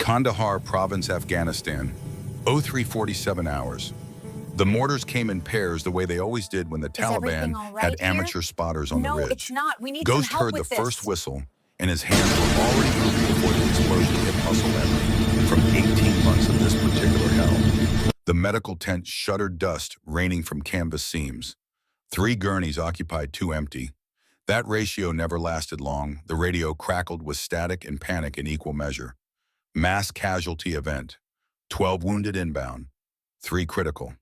Kandahar Province, Afghanistan. 0347 hours. The mortars came in pairs the way they always did when the Is everything Taliban all right had here? amateur spotters on the No, ridge. it's not. We need some Ghost help heard the with this. first whistle, and his hands were already moving before the explosion hit muscle memory from 18 months of this particular hell. The medical tent shuddered dust raining from canvas seams. 3 gurneys occupied 2 empty. That ratio never lasted long. The radio crackled with static and panic in equal measure. Mass casualty event. 12 wounded inbound. 3 critical.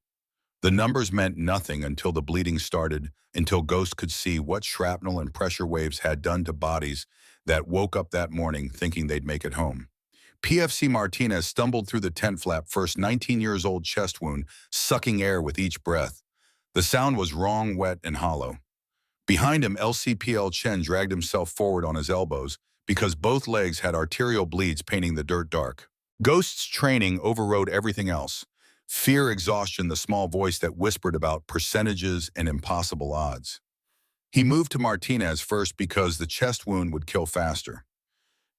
The numbers meant nothing until the bleeding started, until Ghost could see what shrapnel and pressure waves had done to bodies that woke up that morning thinking they'd make it home. PFC Martinez stumbled through the tent flap, first 19-year-old chest wound, sucking air with each breath. The sound was wrong, wet, and hollow. Behind him, LCPL Chen dragged himself forward on his elbows because both legs had arterial bleeds painting the dirt dark. Ghost's training overrode everything else. Fear, exhaustion, the small voice that whispered about percentages and impossible odds. He moved to Martinez first because the chest wound would kill faster.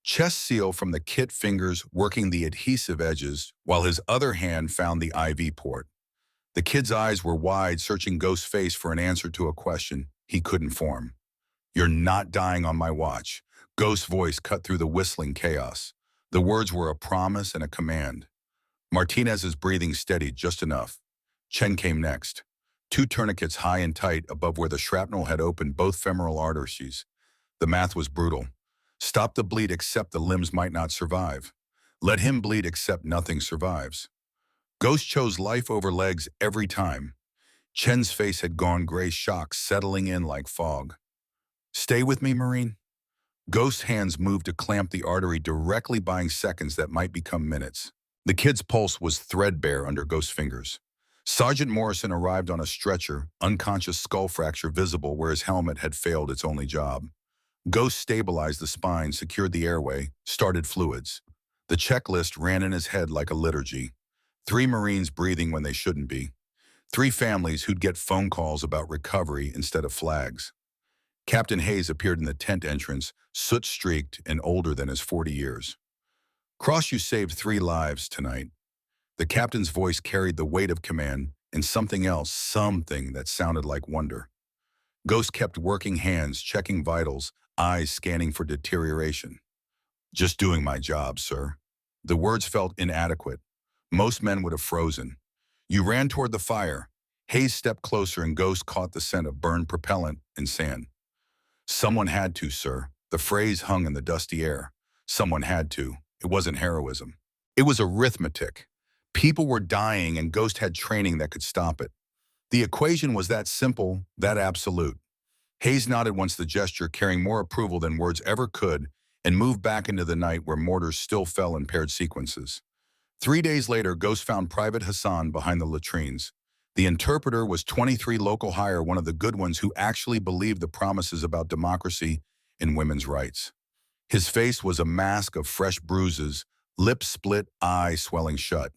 Chest seal from the kit fingers working the adhesive edges, while his other hand found the IV port. The kid's eyes were wide, searching Ghost's face for an answer to a question he couldn't form. "You're not dying on my watch." Ghost's voice cut through the whistling chaos. The words were a promise and a command. Martinez's breathing steadied just enough. Chen came next. 2 tourniquets high and tight above where the shrapnel had opened both femoral arteries. The math was brutal. Stop the bleed except the limbs might not survive. Let him bleed except nothing survives. Ghost chose life over legs every time. Chen's face had gone gray, shock settling in like fog. "Stay with me, Marine." Ghost's hands moved to clamp the artery, directly buying seconds that might become minutes. The kid's pulse was threadbare under Ghost's fingers. Sergeant Morrison arrived on a stretcher, unconscious, skull fracture visible where his helmet had failed its only job. Ghost stabilized the spine, secured the airway, started fluids. The checklist ran in his head like a liturgy. 3 Marines breathing when they shouldn't be. 3 families who'd get phone calls about recovery instead of flags. Captain Hayes appeared in the tent entrance, soot-streaked and older than his 40 years. "Cross, you saved 3 lives tonight." The captain's voice carried the weight of command and something else, something that sounded like wonder. Ghost kept working hands, checking vitals, eyes scanning for deterioration. "Just doing my job, sir." The words felt inadequate. Most men would have frozen. "You ran toward the fire." Hayes stepped closer and Ghost caught the scent of burned propellant and sand. "Someone had to, sir." The phrase hung in the dusty air. Someone had to. It wasn't heroism. It was arithmetic. People were dying and Ghost had training that could stop it. The equation was that simple, that absolute. Hayes nodded once the gesture, carrying more approval than words ever could, and moved back into the night where mortars still fell in paired sequences. 3 days later, Ghost found Private Hassan behind the latrines. The interpreter was 23 local hire, one of the good ones who actually believed the promises about democracy and women's rights. His face was a mask of fresh bruises, lips split, eye swelling shut.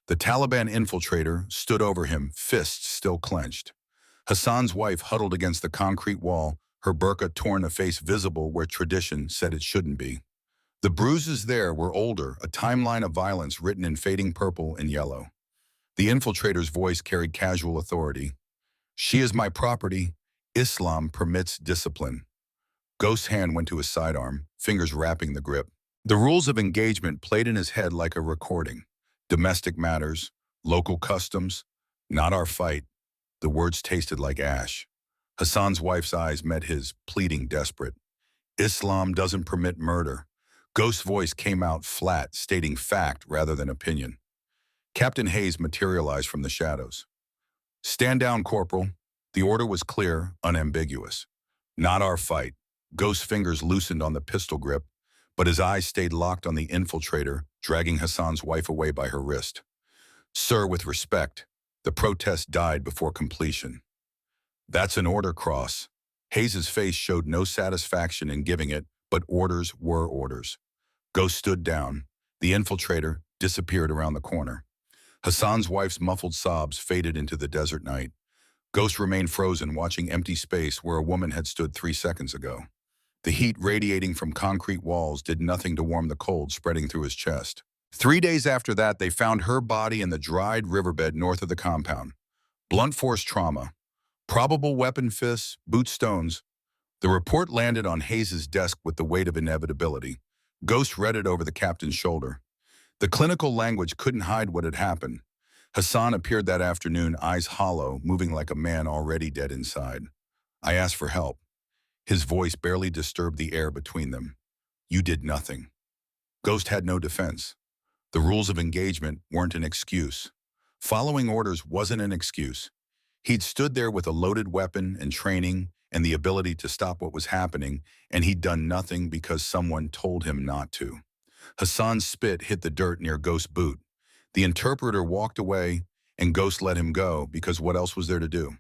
The Taliban infiltrator stood over him, fists still clenched. Hassan's wife huddled against the concrete wall, her burqa torn, a face visible where tradition said it shouldn't be. The bruises there were older, a timeline of violence written in fading purple and yellow. The infiltrator's voice carried casual authority. "She is my property. Islam permits discipline." Ghost's hand went to his sidearm, fingers wrapping the grip. The rules of engagement played in his head like a recording. Domestic matters, local customs, not our fight. The words tasted like ash. Hassan's wife's eyes met his, pleading, desperate. "Islam doesn't permit murder." Ghost's voice came out flat, stating fact rather than opinion. Captain Hayes materialized from the shadows. "Stand down, Corporal." The order was clear, unambiguous. "Not our fight." Ghost's fingers loosened on the pistol grip, but his eyes stayed locked on the infiltrator, dragging Hassan's wife away by her wrist. "Sir, with respect." The protest died before completion. "That's an order, Cross." Hayes's face showed no satisfaction in giving it, but orders were orders. Ghost stood down. The infiltrator disappeared around the corner. Hassan's wife's muffled sobs faded into the desert night. Ghost remained frozen, watching empty space where a woman had stood 3 seconds ago. The heat radiating from concrete walls did nothing to warm the cold spreading through his chest. 3 days after that, they found her body in the dried riverbed north of the compound. Blunt force trauma, probable weapon fists, boot stones. The report landed on Hayes's desk with the weight of inevitability. Ghost read it over the captain's shoulder. The clinical language couldn't hide what had happened. Hassan appeared that afternoon, eyes hollow, moving like a man already dead inside. I asked for help. His voice barely disturbed the air between them. You did nothing. Ghost had no defense. The rules of engagement weren't an excuse. Following orders wasn't an excuse. He'd stood there with a loaded weapon and training and the ability to stop what was happening, and he'd done nothing because someone told him not to. Hassan's spit hit the dirt near Ghost's boot. The interpreter walked away, and Ghost let him go because what else was there to do?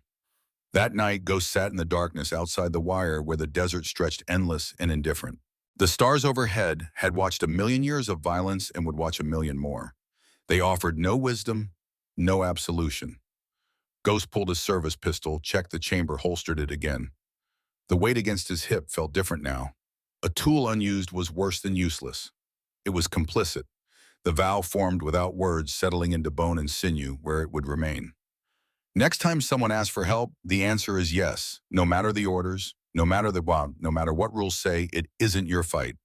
That night, Ghost sat in the darkness outside the wire where the desert stretched endless and indifferent. The stars overhead had watched a million years of violence and would watch a million more. They offered no wisdom, no absolution. Ghost pulled his service pistol, checked the chamber, holstered it again. The weight against his hip felt different now. A tool unused was worse than useless. It was complicit. The vow formed without words, settling into bone and sinew where it would remain. Next time someone asks for help, the answer is yes, no matter the orders, no matter what rules say, it isn't your fight.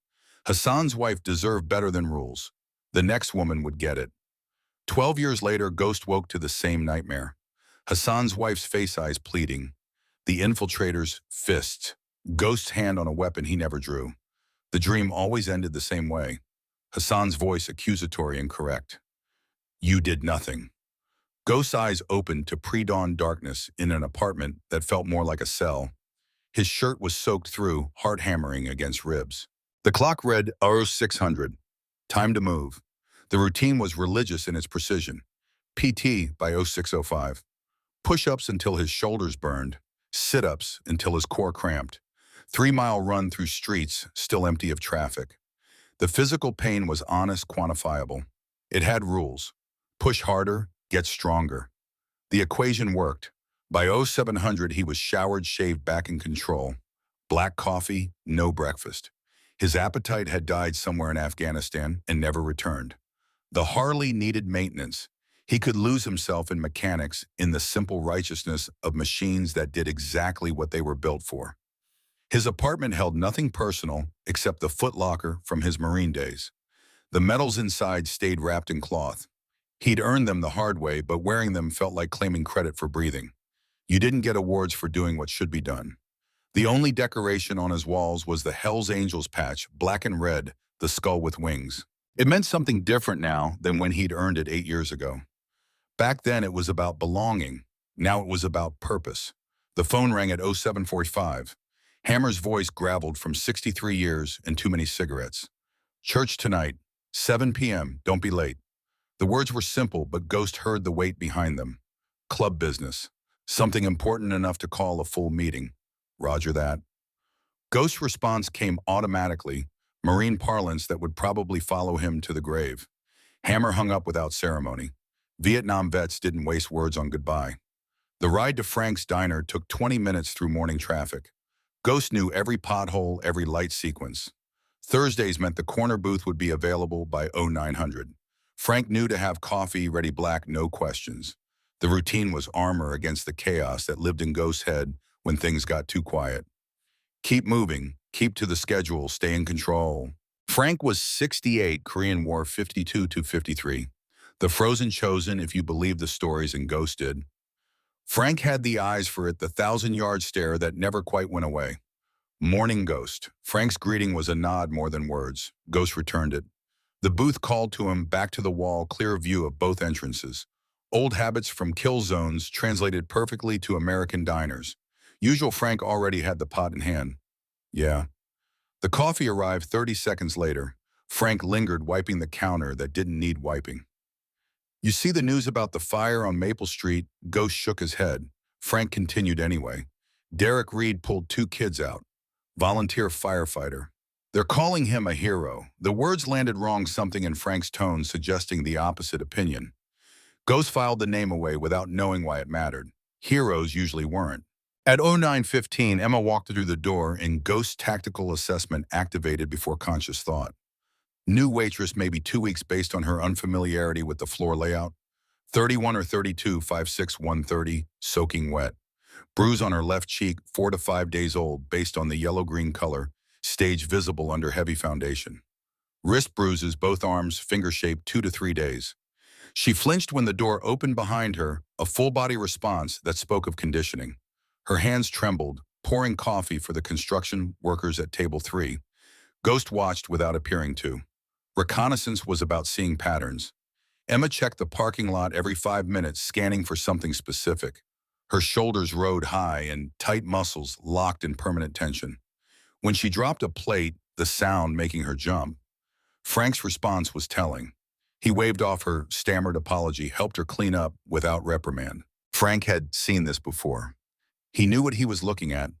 Hassan's wife deserved better than rules. The next woman would get it. 12 years later, Ghost woke to the same nightmare. Hassan's wife's face eyes pleading. The infiltrator's fists. Ghost's hand on a weapon he never drew. The dream always ended the same way. Hassan's voice accusatory and correct. You did nothing. Ghost's eyes opened to pre-dawn darkness in an apartment that felt more like a cell. His shirt was soaked through, heart hammering against ribs. The clock read 0600. Time to move. The routine was religious in its precision. PT by 0605. Push-ups until his shoulders burned. Sit-ups until his core cramped. 3-mile run through streets still empty of traffic. The physical pain was honest, quantifiable. It had rules. Push harder, get stronger. The equation worked. By 0700, he was showered, shaved, back in control. Black coffee, no breakfast. His appetite had died somewhere in Afghanistan and never returned. The Harley needed maintenance. He could lose himself in mechanics, in the simple righteousness of machines that did exactly what they were built for. His apartment held nothing personal except the footlocker from his Marine days. The metals inside stayed wrapped in cloth. He'd earned them the hard way, but wearing them felt like claiming credit for breathing. You didn't get awards for doing what should be done. The only decoration on his walls was the Hell's Angels patch, black and red, the skull with wings. It meant something different now than when he'd earned it 8 years ago. Back then it was about belonging. Now it was about purpose. The phone rang at 0745. Hammer's voice graveled from 63 years and too many cigarettes. Church tonight, 7 p.m., don't be late. The words were simple, but Ghost heard the weight behind them. Club business. Something important enough to call a full meeting. Roger that. Ghost's response came automatically, Marine parlance that would probably follow him to the grave. Hammer hung up without ceremony. Vietnam vets didn't waste words on goodbye. The ride to Frank's diner took 20 minutes through morning traffic. Ghost knew every pothole, every light sequence. Thursdays meant the corner booth would be available by 0900. Frank knew to have coffee ready black, no questions. The routine was armor against the chaos that lived in Ghost's head when things got too quiet. Keep moving, keep to the schedule, stay in control. Frank was 68, Korean War 52 to 53. The frozen chosen, if you believe the stories, and Ghost did. Frank had the eyes for it, the 1,000-yard stare that never quite went away. Morning, Ghost. Frank's greeting was a nod more than words. Ghost returned it. The booth called to him, back to the wall, clear view of both entrances. Old habits from kill zones translated perfectly to American diners. Usual Frank already had the pot in hand. Yeah. The coffee arrived 30 seconds later. Frank lingered, wiping the counter that didn't need wiping. You see the news about the fire on Maple Street? Ghost shook his head. Frank continued anyway. Derek Reed pulled 2 kids out. Volunteer firefighter. They're calling him a hero. The words landed wrong, something in Frank's tone suggesting the opposite opinion. Ghost filed the name away without knowing why it mattered. Heroes usually weren't. At 09:15, Emma walked through the door and Ghost's tactical assessment activated before conscious thought. New waitress maybe 2 weeks based on her unfamiliarity with the floor layout. 31 or 32, 5'6", 130, soaking wet. Bruise on her left cheek, 4 to 5 days old, based on the yellow-green color, stage visible under heavy foundation. Wrist bruises, both arms, finger-shaped, 2 to 3 days. She flinched when the door opened behind her, a full-body response that spoke of conditioning. Her hands trembled, pouring coffee for the construction workers at table 3. Ghost watched without appearing to. Reconnaissance was about seeing patterns. Emma checked the parking lot every 5 minutes, scanning for something specific. Her shoulders rode high and tight muscles locked in permanent tension. When she dropped a plate, the sound making her jump. Frank's response was telling. He waved off her stammered apology, helped her clean up without reprimand. Frank had seen this before. He knew what he was looking at.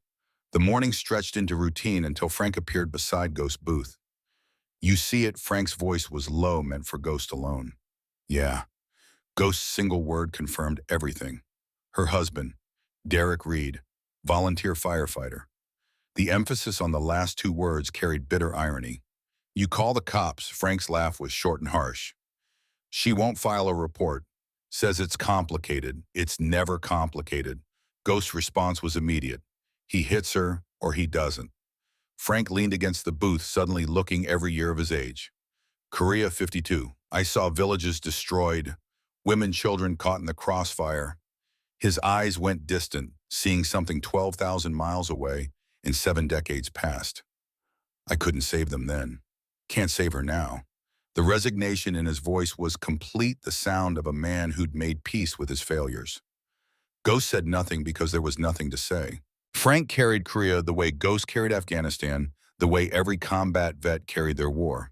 The morning stretched into routine until Frank appeared beside Ghost's booth. "You see it," Frank's voice was low, meant for Ghost alone. "Yeah." Ghost's single word confirmed everything. Her husband, Derek Reed, volunteer firefighter. The emphasis on the last 2 words carried bitter irony. "You call the cops." Frank's laugh was short and harsh. "She won't file a report. Says it's complicated. It's never complicated." Ghost's response was immediate. He hits her or he doesn't. Frank leaned against the booth, suddenly looking every year of his age. "Korea 52. I saw villages destroyed, women, children caught in the crossfire." His eyes went distant, seeing something 12,000 miles away and 7 decades past. "I couldn't save them then. Can't save her now." The resignation in his voice was complete, the sound of a man who'd made peace with his failures. Ghost said nothing because there was nothing to say. Frank carried Korea the way Ghost carried Afghanistan, the way every combat vet carried their war.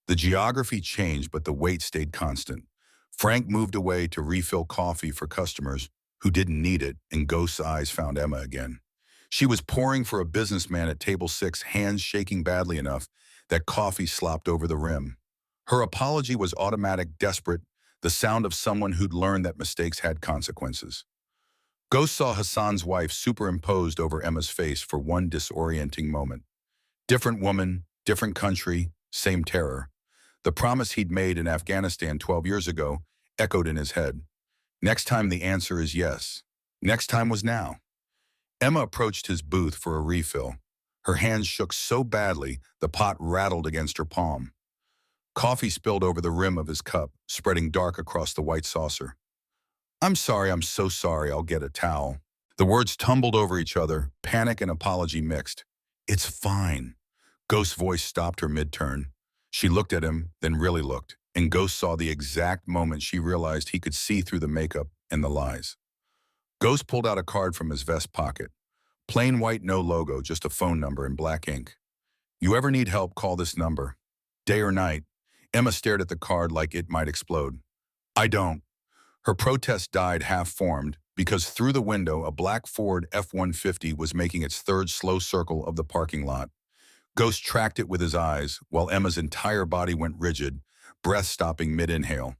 The geography changed, but the weight stayed constant. Frank moved away to refill coffee for customers who didn't need it, and Ghost's eyes found Emma again. She was pouring for a businessman at table 6, hands shaking badly enough that coffee slopped over the rim. Her apology was automatic, desperate, the sound of someone who'd learned that mistakes had consequences. Ghost saw Hassan's wife superimposed over Emma's face for one disorienting moment. Different woman, different country, same terror. The promise he'd made in Afghanistan 12 years ago echoed in his head. Next time the answer is yes. Next time was now. Emma approached his booth for a refill. Her hands shook so badly the pot rattled against her palm. Coffee spilled over the rim of his cup, spreading dark across the white saucer. "I'm sorry, I'm so sorry, I'll get a towel." The words tumbled over each other, panic and apology mixed. "It's fine." Ghost's voice stopped her mid-turn. She looked at him, then really looked, and Ghost saw the exact moment she realized he could see through the makeup and the lies. Ghost pulled out a card from his vest pocket. Plain white, no logo, just a phone number in black ink. "You ever need help, call this number. Day or night." Emma stared at the card like it might explode. "I don't." Her protest died half-formed because through the window a black Ford F-150 was making its third slow circle of the parking lot. Ghost tracked it with his eyes, while Emma's entire body went rigid, breath stopping mid-inhale.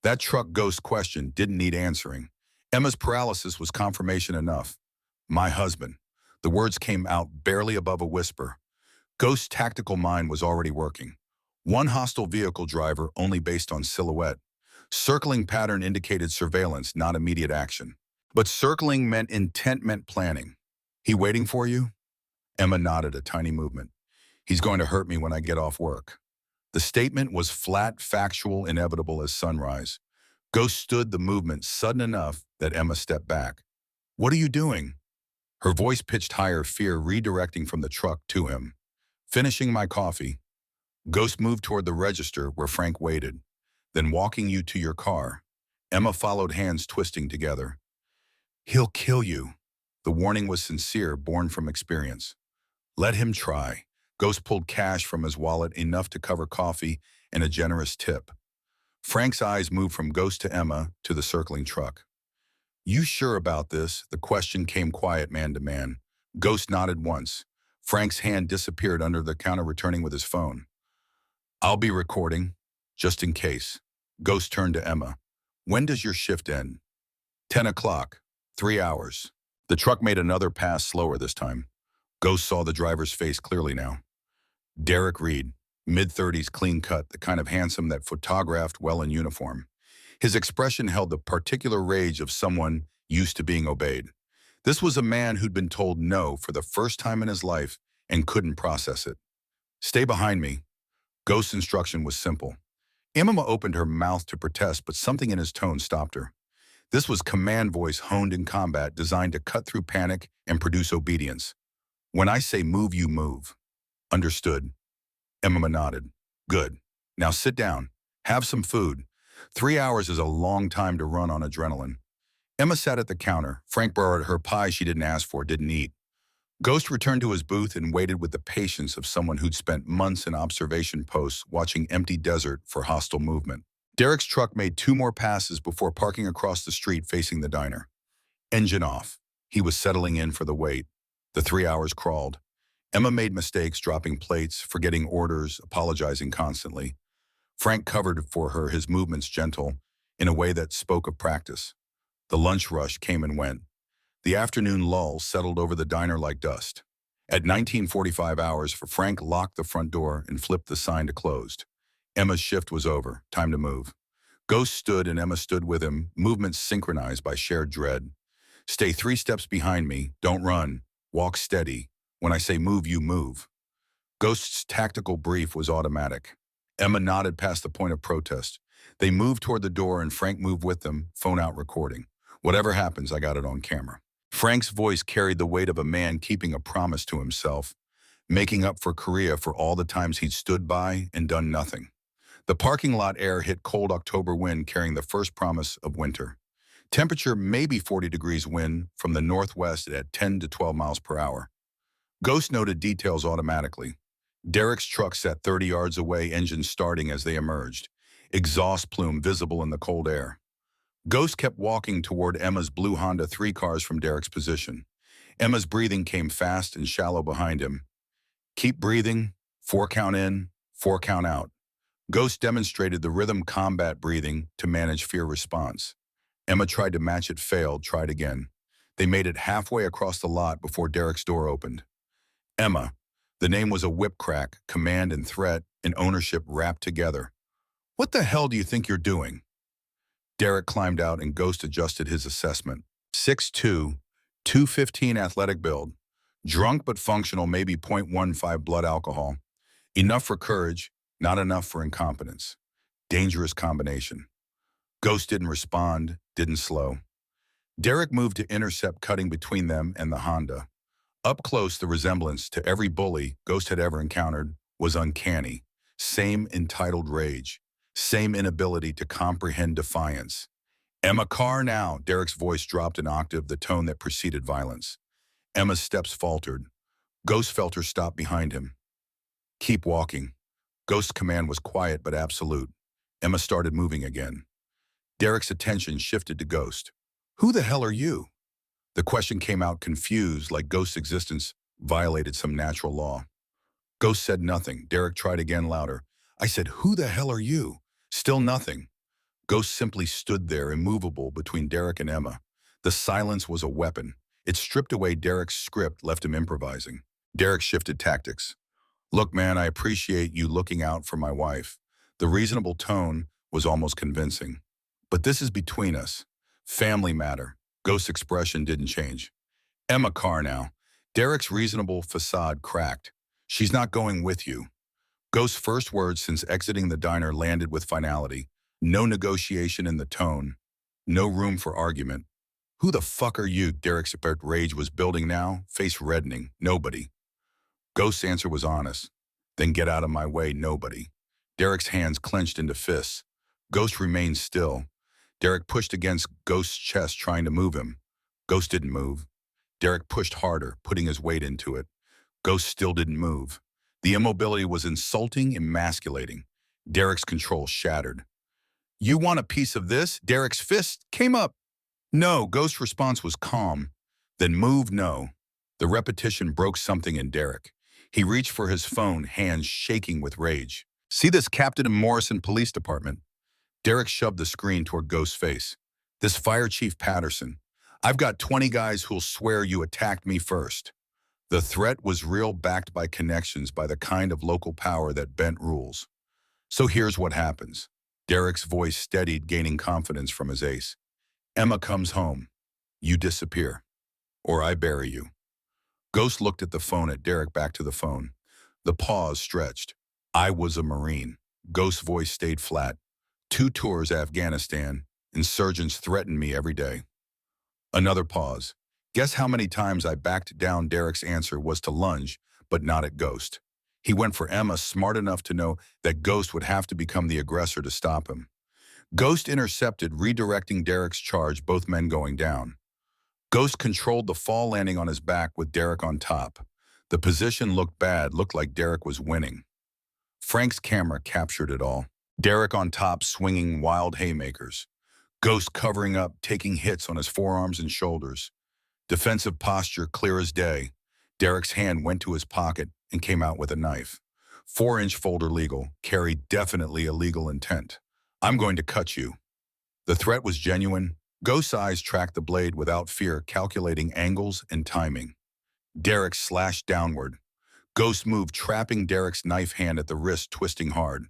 That truck Ghost question didn't need answering. Emma's paralysis was confirmation enough. "My husband." The words came out barely above a whisper. Ghost's tactical mind was already working. One hostile vehicle driver only based on silhouette. Circling pattern indicated surveillance, not immediate action. But circling meant intent, meant planning. "He waiting for you?" Emma nodded, a tiny movement. "He's going to hurt me when I get off work." The statement was flat, factual, inevitable as sunrise. Ghost stood the movement sudden enough that Emma stepped back. "What are you doing?" Her voice pitched higher, fear redirecting from the truck to him. "Finishing my coffee." Ghost moved toward the register where Frank waited. "Then walking you to your car." Emma followed, hands twisting together. "He'll kill you." The warning was sincere, born from experience. "Let him try." Ghost pulled cash from his wallet, enough to cover coffee and a generous tip. Frank's eyes moved from Ghost to Emma to the circling truck. "You sure about this?" The question came quiet, man to man. Ghost nodded once. Frank's hand disappeared under the counter, returning with his phone. "I'll be recording, just in case." Ghost turned to Emma. "When does your shift end?" 10 o'clock. 3 hours. The truck made another pass, slower this time. Ghost saw the driver's face clearly now. "Derek Reed." Mid-30s, clean cut, the kind of handsome that photographed well in uniform. His expression held the particular rage of someone used to being obeyed. This was a man who'd been told no for the first time in his life and couldn't process it. Stay behind me. Ghost's instruction was simple. Emma opened her mouth to protest, but something in his tone stopped her. This was command voice honed in combat, designed to cut through panic and produce obedience. When I say move, you move. Understood. Emma nodded. Good. Now sit down. Have some food. 3 hours is a long time to run on adrenaline. Emma sat at the counter. Frank borrowed her pie she didn't ask for, didn't eat. Ghost returned to his booth and waited with the patience of someone who'd spent months in observation posts watching empty desert for hostile movement. Derek's truck made 2 more passes before parking across the street facing the diner. Engine off. He was settling in for the wait. The 3 hours crawled. Emma made mistakes, dropping plates, forgetting orders, apologizing constantly. Frank covered for her, his movements gentle, in a way that spoke of practice. The lunch rush came and went. The afternoon lull settled over the diner like dust. At 19:45 hours, Frank locked the front door and flipped the sign to closed. Emma's shift was over. Time to move. Ghost stood and Emma stood with him, movements synchronized by shared dread. Stay 3 steps behind me. Don't run. Walk steady. When I say move, you move. Ghost's tactical brief was automatic. Emma nodded past the point of protest. They moved toward the door and Frank moved with them, phone out recording. Whatever happens, I got it on camera. Frank's voice carried the weight of a man keeping a promise to himself, making up for Korea for all the times he'd stood by and done nothing. The parking lot air hit cold October wind carrying the first promise of winter. Temperature maybe 40 degrees wind from the northwest at 10 to 12 miles per hour. Ghost noted details automatically. Derek's truck sat 30 yards away, engine starting as they emerged, exhaust plume visible in the cold air. Ghost kept walking toward Emma's blue Honda, 3 cars from Derek's position. Emma's breathing came fast and shallow behind him. Keep breathing, 4 count in, 4 count out. Ghost demonstrated the rhythm combat breathing to manage fear response. Emma tried to match it, failed, tried again. They made it halfway across the lot before Derek's door opened. Emma. The name was a whip crack, command and threat and ownership wrapped together. What the hell do you think you're doing? Derek climbed out and Ghost adjusted his assessment. 6'2", 215 athletic build. Drunk but functional, maybe .15 blood alcohol. Enough for courage, not enough for incompetence. Dangerous combination. Ghost didn't respond, didn't slow. Derek moved to intercept, cutting between them and the Honda. Up close, the resemblance to every bully Ghost had ever encountered was uncanny. Same entitled rage. Same inability to comprehend defiance. Emma, car now. Derek's voice dropped an octave, the tone that preceded violence. Emma's steps faltered. Ghost felt her stop behind him. Keep walking. Ghost's command was quiet but absolute. Emma started moving again. Derek's attention shifted to Ghost. Who the hell are you? The question came out confused, like Ghost's existence violated some natural law. Ghost said nothing. Derek tried again, louder. I said, who the hell are you? Still nothing. Ghost simply stood there, immovable between Derek and Emma. The silence was a weapon. It stripped away Derek's script, left him improvising. Derek shifted tactics. Look, man, I appreciate you looking out for my wife. The reasonable tone was almost convincing. But this is between us. Family matter. Ghost's expression didn't change. Emma, car now. Derek's reasonable facade cracked. She's not going with you. Ghost's first words since exiting the diner landed with finality. No negotiation in the tone. No room for argument. Who the fuck are you? Derek's rage was building now, face reddening. Nobody. Ghost's answer was honest. Then get out of my way, nobody. Derek's hands clenched into fists. Ghost remained still. Derek pushed against Ghost's chest, trying to move him. Ghost didn't move. Derek pushed harder, putting his weight into it. Ghost still didn't move. The immobility was insulting, emasculating. Derek's control shattered. You want a piece of this? Derek's fist came up. No, Ghost's response was calm. Then move, no. The repetition broke something in Derek. He reached for his phone, hands shaking with rage. See this, Captain Morrison Police Department? Derek shoved the screen toward Ghost's face. This Fire Chief Patterson. I've got 20 guys who'll swear you attacked me first. The threat was real, backed by connections, by the kind of local power that bent rules. So here's what happens. Derek's voice steadied, gaining confidence from his ace. Emma comes home. You disappear. Or I bury you. Ghost looked at the phone, at Derek, back to the phone. The pause stretched. I was a Marine. Ghost's voice stayed flat. 2 tours, Afghanistan. Insurgents threatened me every day. Another pause. Guess how many times I backed down? Derek's answer was to lunge, but not at Ghost. He went for Emma, smart enough to know that Ghost would have to become the aggressor to stop him. Ghost intercepted, redirecting Derek's charge, both men going down. Ghost controlled the fall, landing on his back with Derek on top. The position looked bad, looked like Derek was winning. Frank's camera captured it all. Derek on top, swinging wild haymakers. Ghost covering up, taking hits on his forearms and shoulders. Defensive posture clear as day. Derek's hand went to his pocket and came out with a knife. 4-inch folder legal, carried definitely illegal intent. I'm going to cut you. The threat was genuine. Ghost's eyes tracked the blade without fear, calculating angles and timing. Derek slashed downward. Ghost moved, trapping Derek's knife hand at the wrist, twisting hard.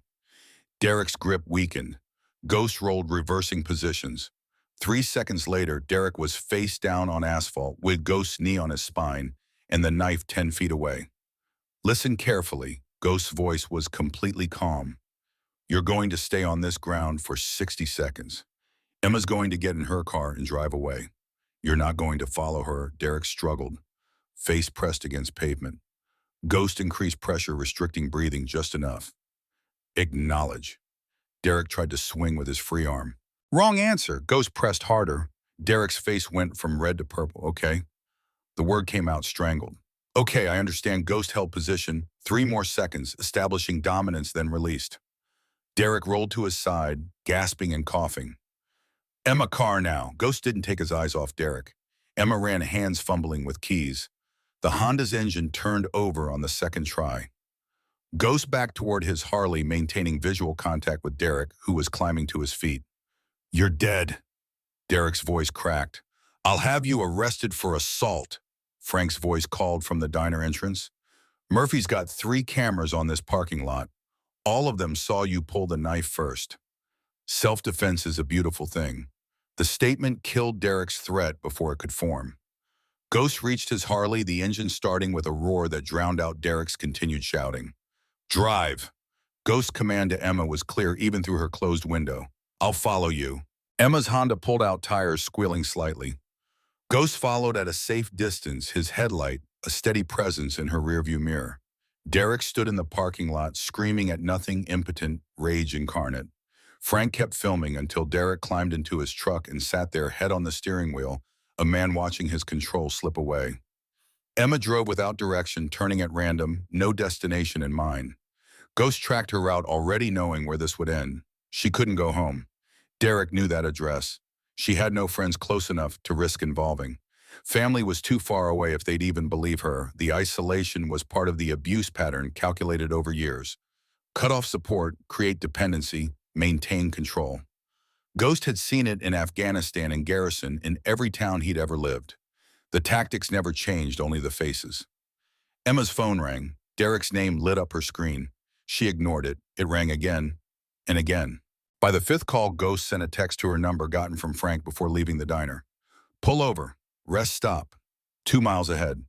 Derek's grip weakened. Ghost rolled, reversing positions. 3 seconds later, Derek was face down on asphalt, with Ghost's knee on his spine and the knife 10 feet away. Listen carefully. Ghost's voice was completely calm. You're going to stay on this ground for 60 seconds. Emma's going to get in her car and drive away. You're not going to follow her. Derek struggled, face pressed against pavement. Ghost increased pressure, restricting breathing just enough. Acknowledge. Derek tried to swing with his free arm. Wrong answer. Ghost pressed harder. Derek's face went from red to purple. Okay. The word came out strangled. Okay, I understand. Ghost held position. 3 more seconds, establishing dominance, then released. Derek rolled to his side, gasping and coughing. Emma, car now. Ghost didn't take his eyes off Derek. Emma ran, hands fumbling with keys. The Honda's engine turned over on the second try. Ghost backed toward his Harley, maintaining visual contact with Derek, who was climbing to his feet. You're dead. Derek's voice cracked. I'll have you arrested for assault, Frank's voice called from the diner entrance. Murphy's got 3 cameras on this parking lot. All of them saw you pull the knife first. Self-defense is a beautiful thing. The statement killed Derek's threat before it could form. Ghost reached his Harley, the engine starting with a roar that drowned out Derek's continued shouting. Drive. Ghost's command to Emma was clear even through her closed window. I'll follow you. Emma's Honda pulled out, tires squealing slightly. Ghost followed at a safe distance, his headlight a steady presence in her rearview mirror. Derek stood in the parking lot, screaming at nothing, impotent, rage incarnate. Frank kept filming until Derek climbed into his truck and sat there, head on the steering wheel, a man watching his control slip away. Emma drove without direction, turning at random, no destination in mind. Ghost tracked her route, already knowing where this would end. She couldn't go home. Derek knew that address. She had no friends close enough to risk involving. Family was too far away if they'd even believe her. The isolation was part of the abuse pattern calculated over years. Cut off support, create dependency, maintain control. Ghost had seen it in Afghanistan and garrison, in every town he'd ever lived. The tactics never changed, only the faces. Emma's phone rang. Derek's name lit up her screen. She ignored it. It rang again and again. By the 5th call, Ghost sent a text to her number gotten from Frank before leaving the diner. Pull over. Rest stop. 2 miles ahead.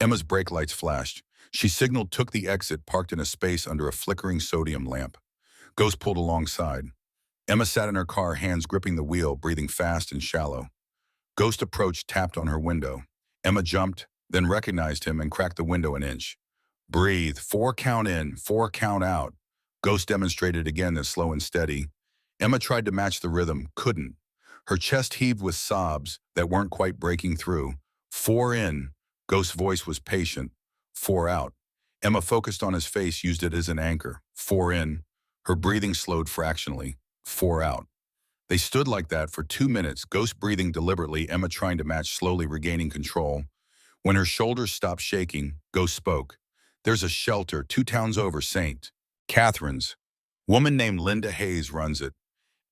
Emma's brake lights flashed. She signaled, took the exit, parked in a space under a flickering sodium lamp. Ghost pulled alongside. Emma sat in her car, hands gripping the wheel, breathing fast and shallow. Ghost approached, tapped on her window. Emma jumped, then recognized him and cracked the window an inch. Breathe. 4 count in, 4 count out. Ghost demonstrated again, then slow and steady. Emma tried to match the rhythm, couldn't. Her chest heaved with sobs that weren't quite breaking through. 4 in. Ghost's voice was patient. 4 out. Emma focused on his face, used it as an anchor. 4 in. Her breathing slowed fractionally. 4 out. They stood like that for 2 minutes, Ghost breathing deliberately, Emma trying to match, slowly regaining control. When her shoulders stopped shaking, Ghost spoke. There's a shelter 2 towns over, St. Catherine's. Woman named Linda Hayes runs it.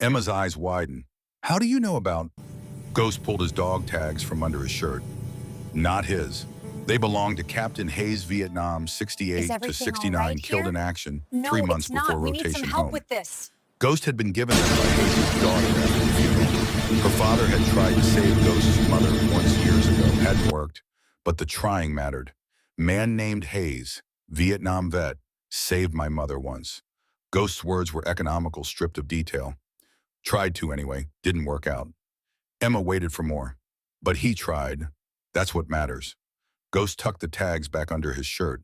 Emma's eyes widened. How do you know about? Ghost pulled his dog tags from under his shirt. Not his. They belonged to Captain Hayes, Vietnam, Is 68 to everything all right 69, killed here? in action No, 3 months it's before not. We need some rotation help home. with this. Ghost had been given them by Hayes' daughter after the funeral. Her father had tried to save Ghost's mother once years ago. Hadn't worked, but the trying mattered. Man named Hayes, Vietnam vet, saved my mother once. Ghost's words were economical, stripped of detail. Tried to anyway, didn't work out. Emma waited for more. But he tried. That's what matters. Ghost tucked the tags back under his shirt.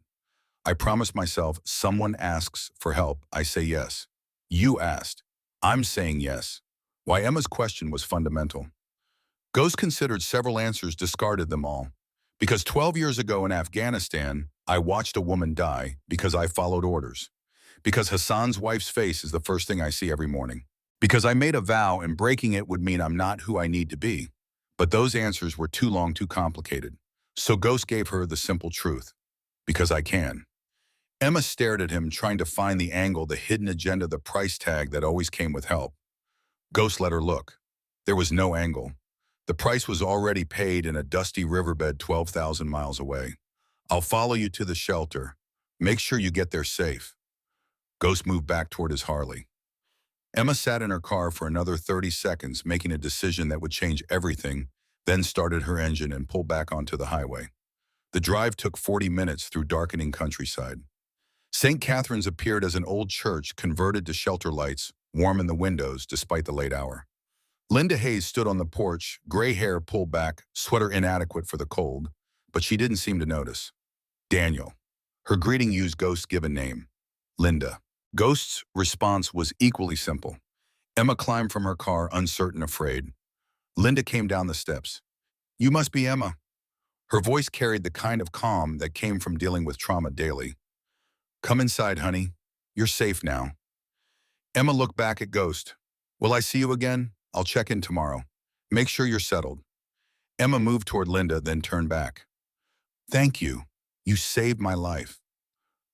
I promised myself, someone asks for help, I say yes. You asked. I'm saying yes. Why Emma's question was fundamental. Ghost considered several answers, discarded them all. Because 12 years ago in Afghanistan, I watched a woman die because I followed orders. Because Hassan's wife's face is the first thing I see every morning. Because I made a vow and breaking it would mean I'm not who I need to be. But those answers were too long, too complicated. So Ghost gave her the simple truth. Because I can. Emma stared at him, trying to find the angle, the hidden agenda, the price tag that always came with help. Ghost let her look. There was no angle. The price was already paid in a dusty riverbed 12,000 miles away. I'll follow you to the shelter. Make sure you get there safe. Ghost moved back toward his Harley. Emma sat in her car for another 30 seconds, making a decision that would change everything, then started her engine and pulled back onto the highway. The drive took 40 minutes through darkening countryside. St. Catherine's appeared as an old church converted to shelter lights, warm in the windows despite the late hour. Linda Hayes stood on the porch, gray hair pulled back, sweater inadequate for the cold, but she didn't seem to notice. Daniel. Her greeting used Ghost's given name. Linda. Ghost's response was equally simple. Emma climbed from her car, uncertain, afraid. Linda came down the steps. You must be Emma. Her voice carried the kind of calm that came from dealing with trauma daily. Come inside, honey. You're safe now. Emma looked back at Ghost. Will I see you again? I'll check in tomorrow. Make sure you're settled. Emma moved toward Linda, then turned back. Thank you. You saved my life.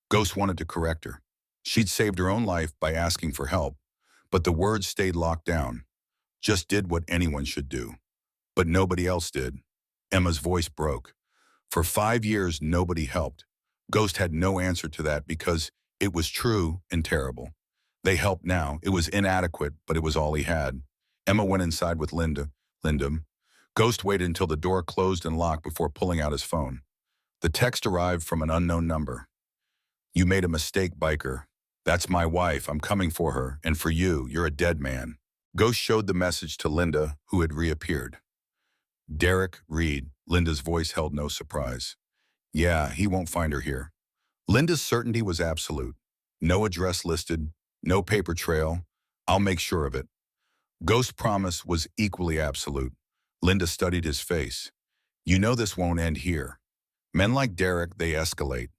Ghost wanted to correct her. She'd saved her own life by asking for help, but the words stayed locked down. Just did what anyone should do. But nobody else did. Emma's voice broke. For 5 years, nobody helped. Ghost had no answer to that because it was true and terrible. They helped now. It was inadequate, but it was all he had. Emma went inside with Linda. Ghost waited until the door closed and locked before pulling out his phone. The text arrived from an unknown number. You made a mistake, biker. That's my wife. I'm coming for her. And for you, you're a dead man. Ghost showed the message to Linda, who had reappeared. Derek Reed. Linda's voice held no surprise. Yeah, he won't find her here. Linda's certainty was absolute. No address listed, no paper trail. I'll make sure of it. Ghost's promise was equally absolute. Linda studied his face. You know this won't end here. Men like Derek, they escalate.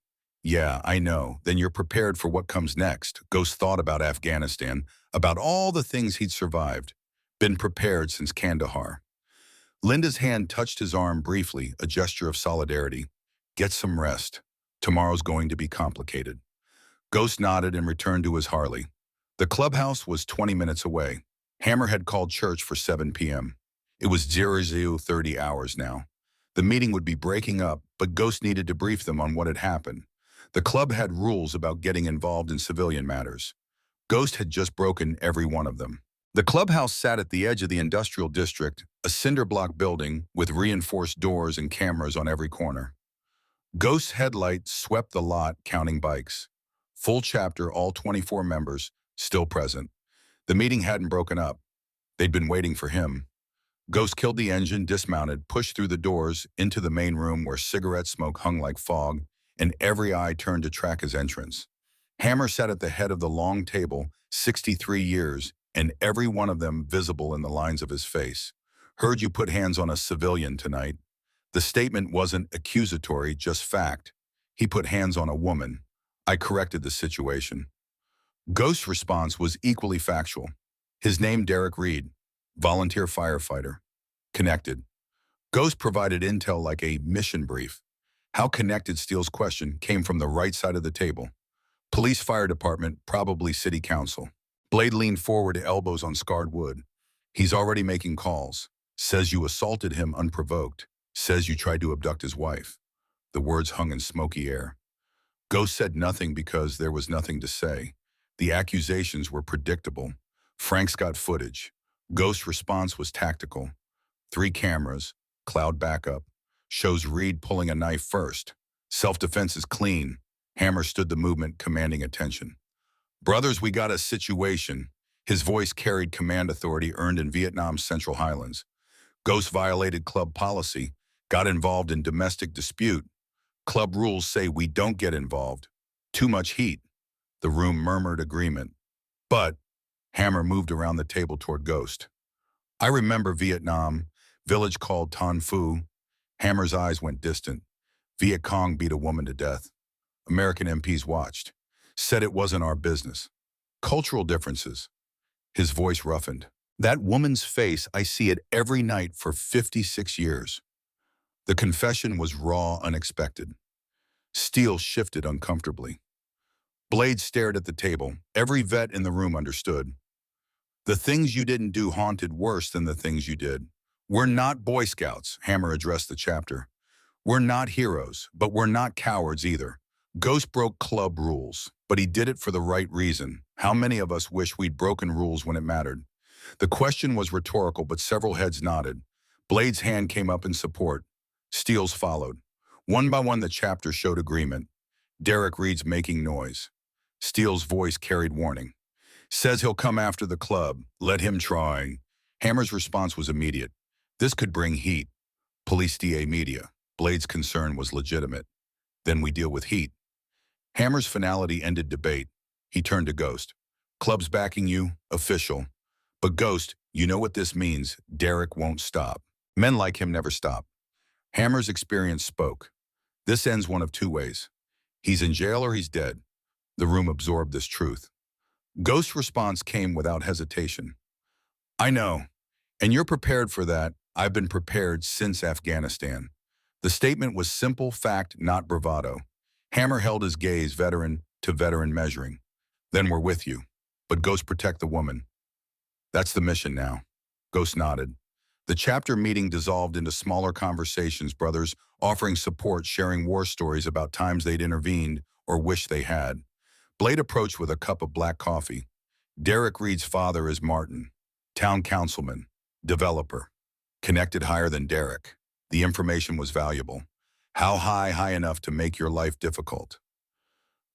Yeah, I know. Then you're prepared for what comes next. Ghost thought about Afghanistan, about all the things he'd survived. Been prepared since Kandahar. Linda's hand touched his arm briefly, a gesture of solidarity. Get some rest. Tomorrow's going to be complicated. Ghost nodded and returned to his Harley. The clubhouse was 20 minutes away. Hammer had called church for 7 p.m. It was 00:30 hours now. The meeting would be breaking up, but Ghost needed to brief them on what had happened. The club had rules about getting involved in civilian matters. Ghost had just broken every one of them. The clubhouse sat at the edge of the industrial district, a cinder block building with reinforced doors and cameras on every corner. Ghost's headlights swept the lot, counting bikes. Full chapter, all 24 members, still present. The meeting hadn't broken up. They'd been waiting for him. Ghost killed the engine, dismounted, pushed through the doors into the main room where cigarette smoke hung like fog, and every eye turned to track his entrance. Hammer sat at the head of the long table, 63 years, and every one of them visible in the lines of his face. Heard you put hands on a civilian tonight. The statement wasn't accusatory, just fact. He put hands on a woman. I corrected the situation. Ghost's response was equally factual. His name Derek Reed, volunteer firefighter. Connected. Ghost provided intel like a mission brief. How connected, Steele's question, came from the right side of the table. Police fire department, probably city council. Blade leaned forward, elbows on scarred wood. He's already making calls. Says you assaulted him unprovoked. Says you tried to abduct his wife. The words hung in smoky air. Ghost said nothing because there was nothing to say. The accusations were predictable. Frank's got footage. Ghost's response was tactical. 3 cameras, cloud backup, shows Reed pulling a knife first. Self-defense is clean. Hammer stood the movement, commanding attention. Brothers, we got a situation. His voice carried command authority earned in Vietnam's Central Highlands. Ghost violated club policy, got involved in domestic dispute. Club rules say we don't get involved. Too much heat. The room murmured agreement. But Hammer moved around the table toward Ghost. I remember Vietnam, village called Tan Phu. Hammer's eyes went distant. Viet Cong beat a woman to death. American MPs watched. Said it wasn't our business. Cultural differences. His voice roughened. That woman's face, I see it every night for 56 years. The confession was raw, unexpected. Steele shifted uncomfortably. Blade stared at the table. Every vet in the room understood. The things you didn't do haunted worse than the things you did. We're not Boy Scouts, Hammer addressed the chapter. We're not heroes, but we're not cowards either. Ghost broke club rules, but he did it for the right reason. How many of us wish we'd broken rules when it mattered? The question was rhetorical, but several heads nodded. Blade's hand came up in support. Steele's followed. One by one, the chapter showed agreement. Derek Reed's making noise. Steele's voice carried warning. Says he'll come after the club. Let him try. Hammer's response was immediate. This could bring heat. Police DA media. Blade's concern was legitimate. Then we deal with heat. Hammer's finality ended debate. He turned to Ghost. Club's backing you, official. But Ghost, you know what this means. Derek won't stop. Men like him never stop. Hammer's experience spoke. This ends one of 2 ways. He's in jail or he's dead. The room absorbed this truth. Ghost's response came without hesitation. I know, and you're prepared for that. I've been prepared since Afghanistan. The statement was simple fact, not bravado. Hammer held his gaze, veteran to veteran measuring. Then we're with you. But Ghost, protect the woman. That's the mission now. Ghost nodded. The chapter meeting dissolved into smaller conversations, brothers offering support, sharing war stories about times they'd intervened or wished they had. Blade approached with a cup of black coffee. Derek Reed's father is Martin, town councilman, developer, connected higher than Derek. The information was valuable. How high? High enough to make your life difficult.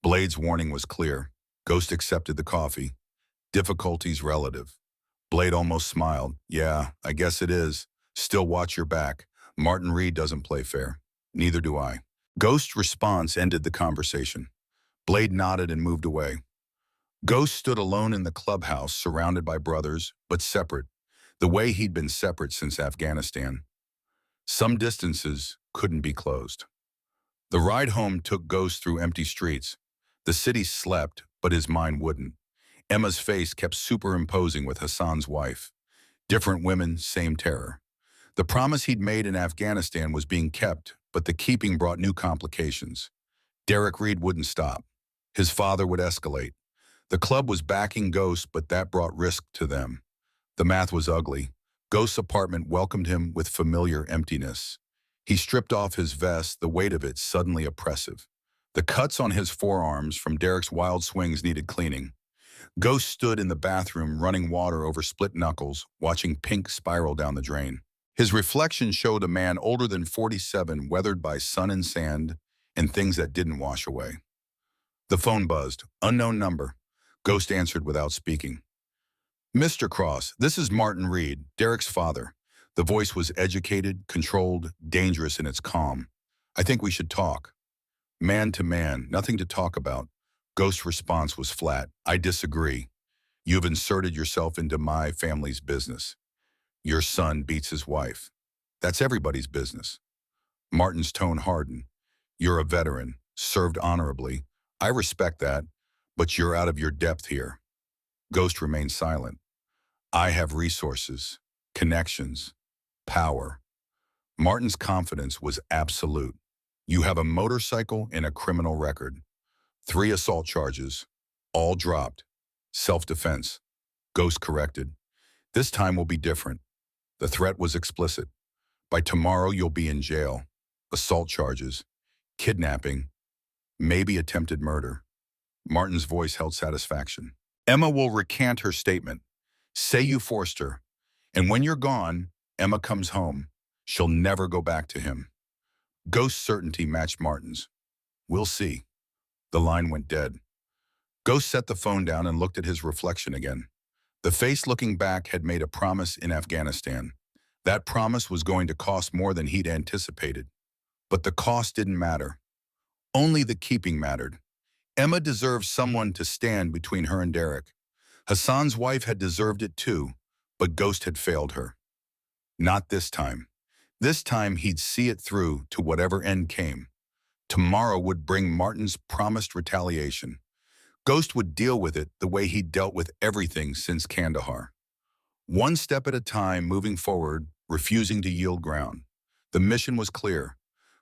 Blade's warning was clear. Ghost accepted the coffee. Difficulties relative. Blade almost smiled. Yeah, I guess it is. Still watch your back. Martin Reed doesn't play fair. Neither do I. Ghost's response ended the conversation. Blade nodded and moved away. Ghost stood alone in the clubhouse, surrounded by brothers, but separate, the way he'd been separate since Afghanistan. Some distances couldn't be closed. The ride home took Ghost through empty streets. The city slept, but his mind wouldn't. Emma's face kept superimposing with Hassan's wife. Different women, same terror. The promise he'd made in Afghanistan was being kept, but the keeping brought new complications. Derek Reed wouldn't stop. His father would escalate. The club was backing Ghost, but that brought risk to them. The math was ugly. Ghost's apartment welcomed him with familiar emptiness. He stripped off his vest, the weight of it suddenly oppressive. The cuts on his forearms from Derek's wild swings needed cleaning. Ghost stood in the bathroom, running water over split knuckles, watching pink spiral down the drain. His reflection showed a man older than 47, weathered by sun and sand and things that didn't wash away. The phone buzzed. Unknown number. Ghost answered without speaking. Mr. Cross, this is Martin Reed, Derek's father. The voice was educated, controlled, dangerous in its calm. I think we should talk. Man to man, nothing to talk about. Ghost's response was flat. I disagree. You've inserted yourself into my family's business. Your son beats his wife. That's everybody's business. Martin's tone hardened. You're a veteran, served honorably. I respect that, but you're out of your depth here. Ghost remained silent. I have resources, connections, power. Martin's confidence was absolute. You have a motorcycle and a criminal record. 3 assault charges, all dropped. Self-defense. Ghost corrected. This time will be different. The threat was explicit. By tomorrow, you'll be in jail. Assault charges. Kidnapping, maybe attempted murder. Martin's voice held satisfaction. Emma will recant her statement. Say you forced her. And when you're gone, Emma comes home. She'll never go back to him. Ghost's certainty matched Martin's. We'll see. The line went dead. Ghost set the phone down and looked at his reflection again. The face looking back had made a promise in Afghanistan. That promise was going to cost more than he'd anticipated. But the cost didn't matter. Only the keeping mattered. Emma deserved someone to stand between her and Derek. Hassan's wife had deserved it too, but Ghost had failed her. Not this time. This time he'd see it through to whatever end came. Tomorrow would bring Martin's promised retaliation. Ghost would deal with it the way he'd dealt with everything since Kandahar. One step at a time, moving forward, refusing to yield ground. The mission was clear.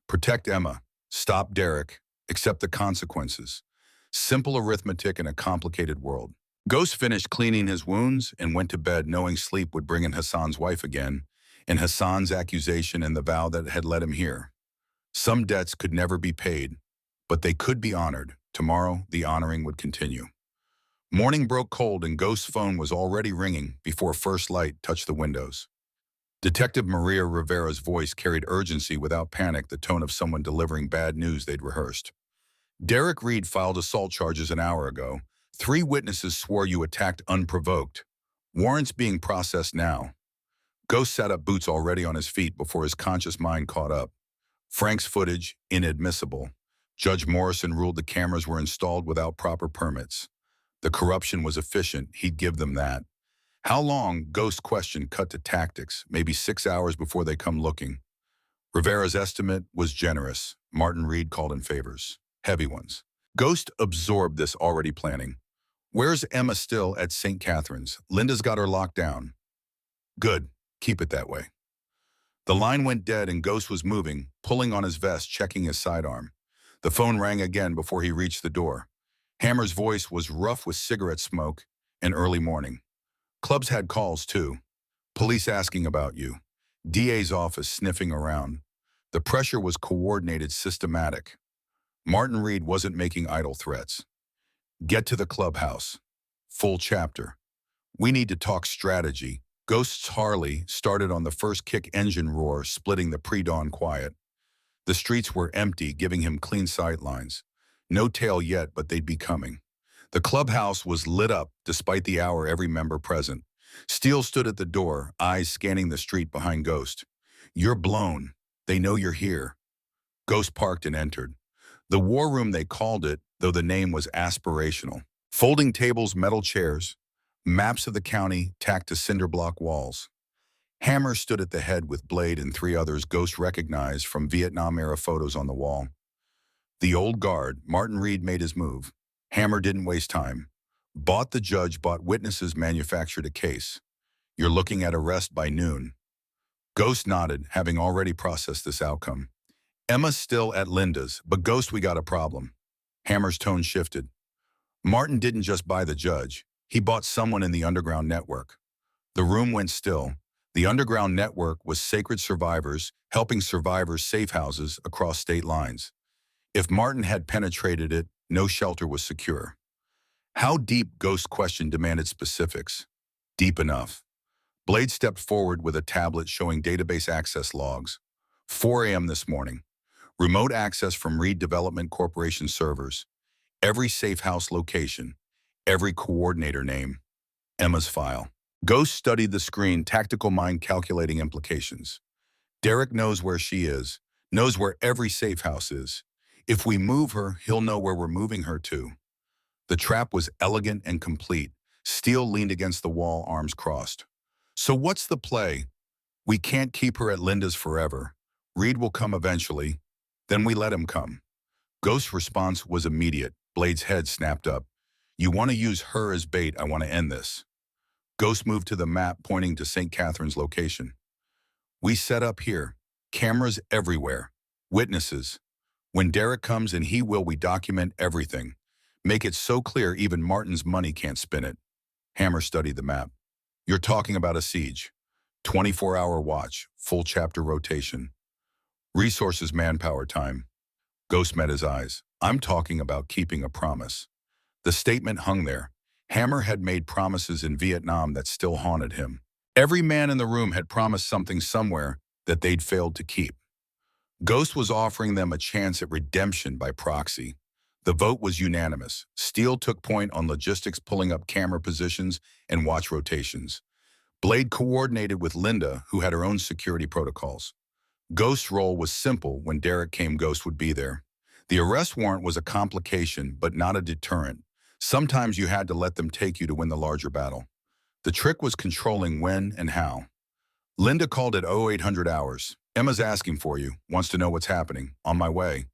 Protect Emma, stop Derek, accept the consequences. Simple arithmetic in a complicated world. Ghost finished cleaning his wounds and went to bed knowing sleep would bring in Hassan's wife again, and Hassan's accusation and the vow that had led him here. Some debts could never be paid, but they could be honored. Tomorrow, the honoring would continue. Morning broke cold and Ghost's phone was already ringing before first light touched the windows. Detective Maria Rivera's voice carried urgency without panic, the tone of someone delivering bad news they'd rehearsed. Derek Reed filed assault charges an hour ago. 3 witnesses swore you attacked unprovoked. Warrants being processed now. Ghost sat up, boots already on his feet before his conscious mind caught up. Frank's footage, inadmissible. Judge Morrison ruled the cameras were installed without proper permits. The corruption was efficient, he'd give them that. How long? Ghost question cut to tactics, maybe 6 hours before they come looking. Rivera's estimate was generous. Martin Reed called in favors. Heavy ones. Ghost absorbed this already planning. Where's Emma? Still at St. Catherine's. Linda's got her locked down. Good. Keep it that way. The line went dead and Ghost was moving, pulling on his vest, checking his sidearm. The phone rang again before he reached the door. Hammer's voice was rough with cigarette smoke and early morning. Clubs had calls too. Police asking about you. DA's office sniffing around. The pressure was coordinated, systematic. Martin Reed wasn't making idle threats. Get to the clubhouse. Full chapter. We need to talk strategy. Ghost's Harley started on the first kick engine roar, splitting the pre-dawn quiet. The streets were empty, giving him clean sight lines. No tail yet, but they'd be coming. The clubhouse was lit up despite the hour, every member present. Steele stood at the door, eyes scanning the street behind Ghost. You're blown. They know you're here. Ghost parked and entered. The war room, they called it, though the name was aspirational. Folding tables, metal chairs, maps of the county tacked to cinder block walls. Hammer stood at the head with Blade and 3 others Ghost recognized from Vietnam-era photos on the wall. The old guard. Martin Reed made his move. Hammer didn't waste time. Bought the judge, bought witnesses, manufactured a case. You're looking at arrest by noon. Ghost nodded, having already processed this outcome. Emma's still at Linda's, but Ghost, we got a problem. Hammer's tone shifted. Martin didn't just buy the judge. He bought someone in the underground network. The room went still. The underground network was Sacred Survivors, helping survivors safe houses across state lines. If Martin had penetrated it, no shelter was secure. How deep? Ghost question demanded specifics. Deep enough. Blade stepped forward with a tablet showing database access logs. 4 a.m. this morning. Remote access from Reed Development Corporation servers. Every safe house location. Every coordinator name. Emma's file. Ghost studied the screen, tactical mind calculating implications. Derek knows where she is, knows where every safe house is. If we move her, he'll know where we're moving her to. The trap was elegant and complete. Steele leaned against the wall, arms crossed. So what's the play? We can't keep her at Linda's forever. Reed will come eventually. Then we let him come. Ghost's response was immediate. Blade's head snapped up. You want to use her as bait? I want to end this. Ghost moved to the map, pointing to St. Catherine's location. We set up here. Cameras everywhere. Witnesses. When Derek comes, and he will, we document everything. Make it so clear even Martin's money can't spin it. Hammer studied the map. You're talking about a siege. 24-hour watch. Full chapter rotation. Resources, manpower, time. Ghost met his eyes. I'm talking about keeping a promise. The statement hung there. Hammer had made promises in Vietnam that still haunted him. Every man in the room had promised something somewhere that they'd failed to keep. Ghost was offering them a chance at redemption by proxy. The vote was unanimous. Steele took point on logistics, pulling up camera positions and watch rotations. Blade coordinated with Linda, who had her own security protocols. Ghost's role was simple. When Derek came, Ghost would be there. The arrest warrant was a complication, but not a deterrent. Sometimes you had to let them take you to win the larger battle. The trick was controlling when and how. Linda called at 0800 hours. Emma's asking for you, wants to know what's happening. On my way.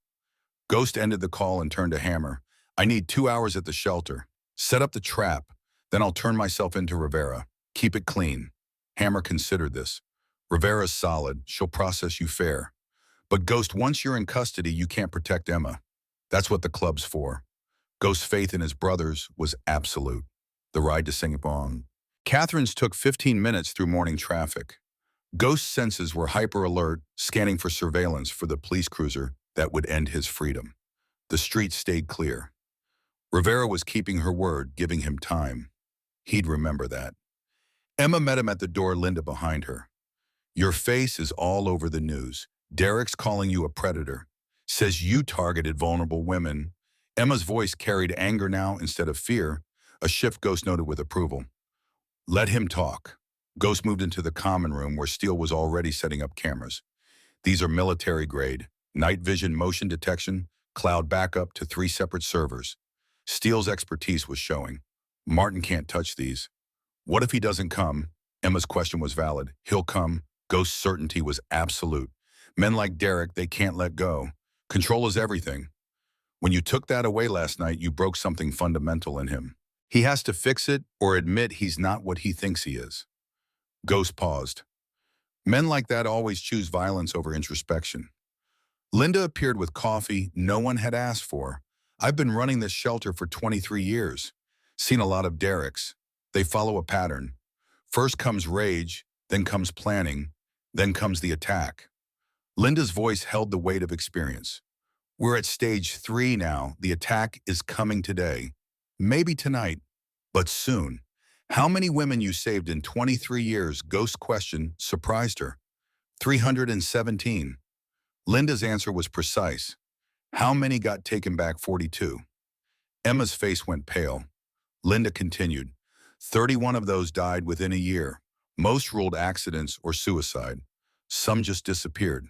Ghost ended the call and turned to Hammer. I need 2 hours at the shelter. Set up the trap. Then I'll turn myself into Rivera. Keep it clean. Hammer considered this. Rivera's solid. She'll process you fair. But Ghost, once you're in custody, you can't protect Emma. That's what the club's for. Ghost's faith in his brothers was absolute. The ride to Singapore. Catherine's took 15 minutes through morning traffic. Ghost's senses were hyper alert, scanning for surveillance for the police cruiser that would end his freedom. The street stayed clear. Rivera was keeping her word, giving him time. He'd remember that. Emma met him at the door, Linda behind her. Your face is all over the news. Derek's calling you a predator. Says you targeted vulnerable women. Emma's voice carried anger now instead of fear, a shift Ghost noted with approval. Let him talk. Ghost moved into the common room where Steele was already setting up cameras. These are military grade, night vision, motion detection, cloud backup to 3 separate servers. Steele's expertise was showing. Martin can't touch these. What if he doesn't come? Emma's question was valid. He'll come. Ghost's certainty was absolute. Men like Derek, they can't let go. Control is everything. When you took that away last night, you broke something fundamental in him. He has to fix it or admit he's not what he thinks he is. Ghost paused. Men like that always choose violence over introspection. Linda appeared with coffee no one had asked for. I've been running this shelter for 23 years. Seen a lot of Derek's. They follow a pattern. First comes rage, then comes planning, then comes the attack. Linda's voice held the weight of experience. We're at stage 3 now. The attack is coming today. Maybe tonight, but soon. How many women you saved in 23 years? Ghost's question surprised her. 317. Linda's answer was precise. How many got taken back? 42. Emma's face went pale. Linda continued. 31 of those died within a year. Most ruled accidents or suicide. Some just disappeared.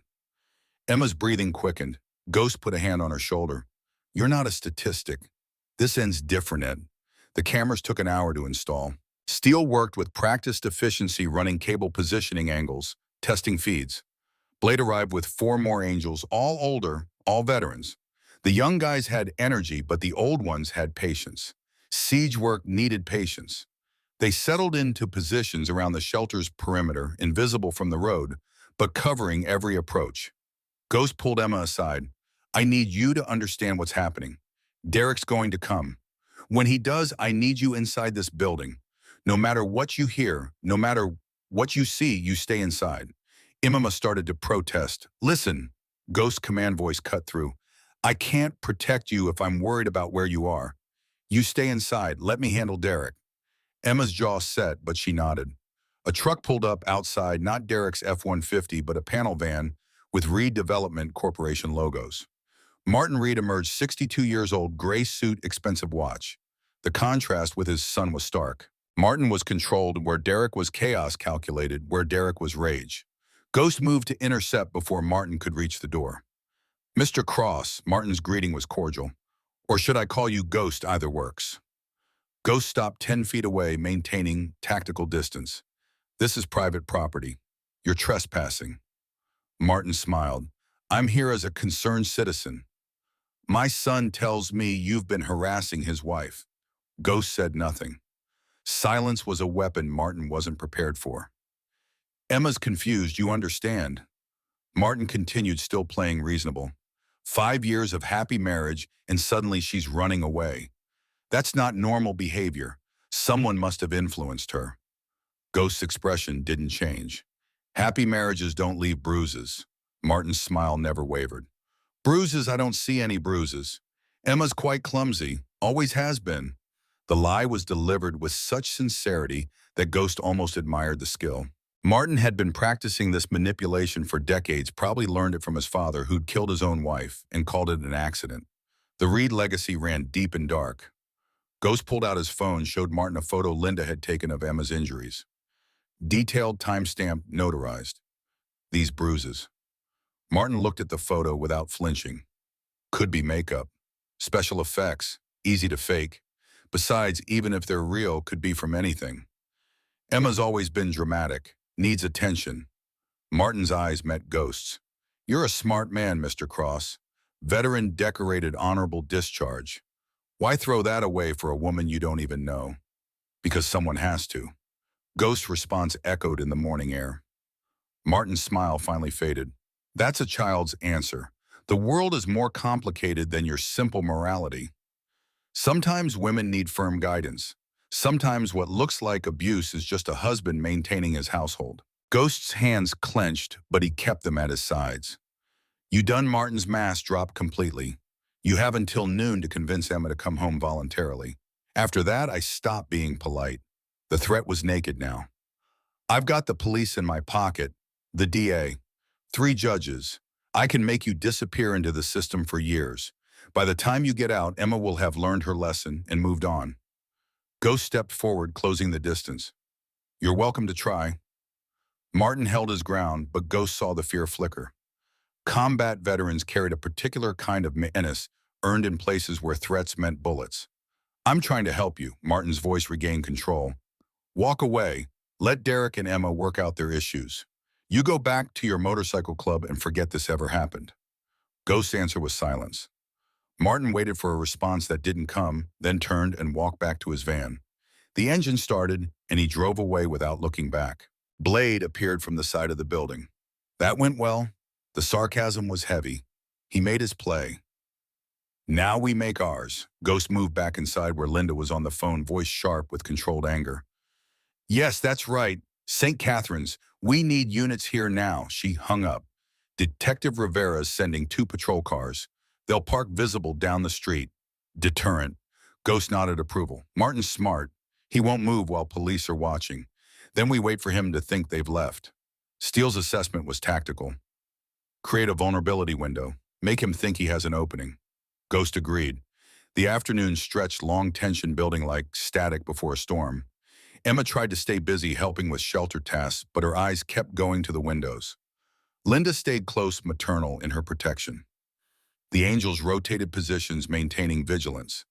Emma's breathing quickened. Ghost put a hand on her shoulder. You're not a statistic. This ends different, Ed. The cameras took an hour to install. Steele worked with practiced efficiency, running cable positioning angles, testing feeds. Blade arrived with 4 more angels, all older, all veterans. The young guys had energy, but the old ones had patience. Siege work needed patience. They settled into positions around the shelter's perimeter, invisible from the road, but covering every approach. Ghost pulled Emma aside. I need you to understand what's happening. Derek's going to come. When he does, I need you inside this building. No matter what you hear, no matter what you see, you stay inside. Emma started to protest. Listen, Ghost's command voice cut through. I can't protect you if I'm worried about where you are. You stay inside. Let me handle Derek. Emma's jaw set, but she nodded. A truck pulled up outside, not Derek's F-150, but a panel van with Reed Development Corporation logos. Martin Reed emerged, 62 years old, gray suit, expensive watch. The contrast with his son was stark. Martin was controlled where Derek was chaos, calculated where Derek was rage. Ghost moved to intercept before Martin could reach the door. Mr. Cross, Martin's greeting was cordial. Or should I call you Ghost? Either works. Ghost stopped 10 feet away, maintaining tactical distance. This is private property. You're trespassing. Martin smiled. I'm here as a concerned citizen. My son tells me you've been harassing his wife. Ghost said nothing. Silence was a weapon Martin wasn't prepared for. Emma's confused, you understand. Martin continued, still playing reasonable. 5 years of happy marriage, and suddenly she's running away. That's not normal behavior. Someone must have influenced her. Ghost's expression didn't change. Happy marriages don't leave bruises. Martin's smile never wavered. Bruises, I don't see any bruises. Emma's quite clumsy, always has been. The lie was delivered with such sincerity that Ghost almost admired the skill. Martin had been practicing this manipulation for decades, probably learned it from his father, who'd killed his own wife and called it an accident. The Reed legacy ran deep and dark. Ghost pulled out his phone, showed Martin a photo Linda had taken of Emma's injuries. Detailed, timestamp, notarized. These bruises. Martin looked at the photo without flinching. Could be makeup. Special effects. Easy to fake. Besides, even if they're real, could be from anything. Emma's always been dramatic. Needs attention. Martin's eyes met Ghost's. You're a smart man, Mr. Cross. Veteran, decorated, honorable discharge. Why throw that away for a woman you don't even know? Because someone has to. Ghost's response echoed in the morning air. Martin's smile finally faded. That's a child's answer. The world is more complicated than your simple morality. Sometimes women need firm guidance. Sometimes what looks like abuse is just a husband maintaining his household. Ghost's hands clenched, but he kept them at his sides. You done. Martin's mask dropped completely. You have until noon to convince Emma to come home voluntarily. After that, I stopped being polite. The threat was naked now. I've got the police in my pocket, the DA, 3 judges. I can make you disappear into the system for years. By the time you get out, Emma will have learned her lesson and moved on. Ghost stepped forward, closing the distance. You're welcome to try. Martin held his ground, but Ghost saw the fear flicker. Combat veterans carried a particular kind of menace earned in places where threats meant bullets. I'm trying to help you. Martin's voice regained control. Walk away. Let Derek and Emma work out their issues. You go back to your motorcycle club and forget this ever happened. Ghost's answer was silence. Martin waited for a response that didn't come, then turned and walked back to his van. The engine started, and he drove away without looking back. Blade appeared from the side of the building. That went well. The sarcasm was heavy. He made his play. Now we make ours. Ghost moved back inside where Linda was on the phone, voice sharp with controlled anger. Yes, that's right. St. Catherine's. We need units here now. She hung up. Detective Rivera's sending 2 patrol cars. They'll park visible down the street. Deterrent. Ghost nodded approval. Martin's smart. He won't move while police are watching. Then we wait for him to think they've left. Steele's assessment was tactical. Create a vulnerability window. Make him think he has an opening. Ghost agreed. The afternoon stretched, long tension building like static before a storm. Emma tried to stay busy helping with shelter tasks, but her eyes kept going to the windows. Linda stayed close, maternal in her protection. The angels rotated positions, maintaining vigilance.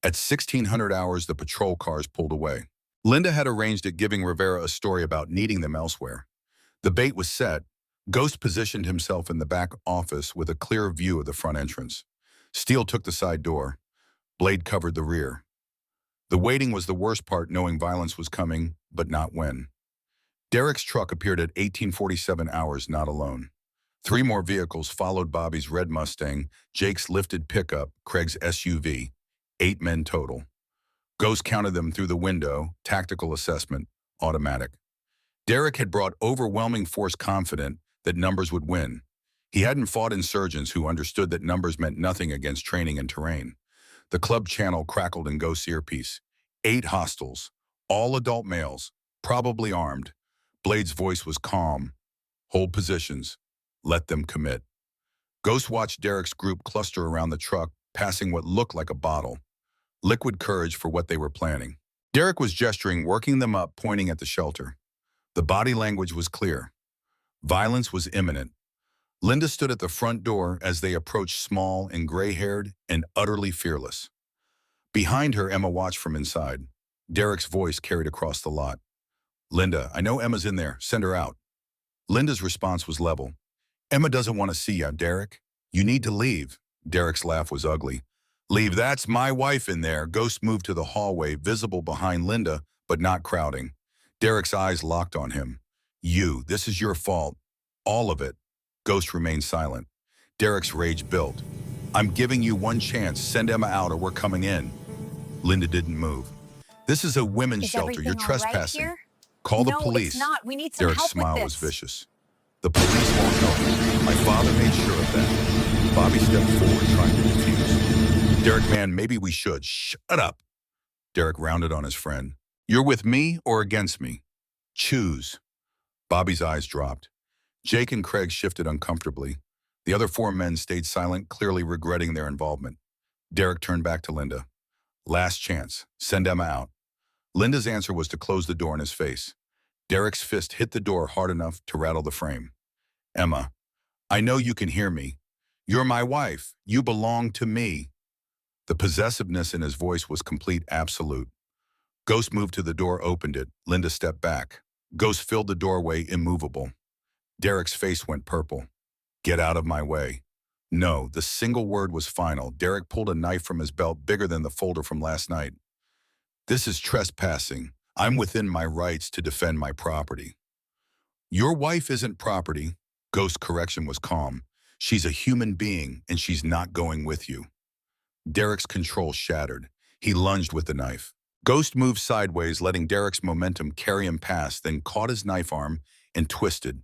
At 1600 hours, the patrol cars pulled away. Linda had arranged it, giving Rivera a story about needing them elsewhere. The bait was set. Ghost positioned himself in the back office with a clear view of the front entrance. Steele took the side door. Blade covered the rear. The waiting was the worst part, knowing violence was coming, but not when. Derek's truck appeared at 1847 hours, not alone. 3 more vehicles followed: Bobby's red Mustang, Jake's lifted pickup, Craig's SUV. 8 men total. Ghost counted them through the window, tactical assessment, automatic. Derek had brought overwhelming force, confident that numbers would win. He hadn't fought insurgents who understood that numbers meant nothing against training and terrain. The club channel crackled in Ghost's earpiece. 8 hostiles, all adult males, probably armed. Blade's voice was calm. Hold positions. Let them commit. Ghost watched Derek's group cluster around the truck, passing what looked like a bottle. Liquid courage for what they were planning. Derek was gesturing, working them up, pointing at the shelter. The body language was clear. Violence was imminent. Linda stood at the front door as they approached, small and gray-haired and utterly fearless. Behind her, Emma watched from inside. Derek's voice carried across the lot. Linda, I know Emma's in there. Send her out. Linda's response was level. Emma doesn't want to see you, Derek. You need to leave. Derek's laugh was ugly. Leave? That's my wife in there. Ghost moved to the hallway, visible behind Linda, but not crowding. Derek's eyes locked on him. This is your fault. All of it. Ghost remained silent. Derek's rage built. I'm giving you one chance. Send Emma out or we're coming in. Linda didn't move. This is a women's shelter. You're trespassing. Right, Call the police. It's not. We need some Derek's help smile with was this. vicious. The police won't help you. My father made sure of that. Bobby stepped forward, trying to defuse. Derek, man, maybe we should. Shut up. Derek rounded on his friend. You're with me or against me? Choose. Bobby's eyes dropped. Jake and Craig shifted uncomfortably. The other four men stayed silent, clearly regretting their involvement. Derek turned back to Linda. Last chance. Send Emma out. Linda's answer was to close the door in his face. Derek's fist hit the door hard enough to rattle the frame. Emma, I know you can hear me. You're my wife. You belong to me. The possessiveness in his voice was complete absolute. Ghost moved to the door, opened it. Linda stepped back. Ghost filled the doorway, immovable. Derek's face went purple. Get out of my way. No, the single word was final. Derek pulled a knife from his belt bigger than the folder from last night. This is trespassing. I'm within my rights to defend my property. Your wife isn't property. Ghost correction was calm. She's a human being, and she's not going with you. Derek's control shattered. He lunged with the knife. Ghost moved sideways, letting Derek's momentum carry him past, then caught his knife arm and twisted.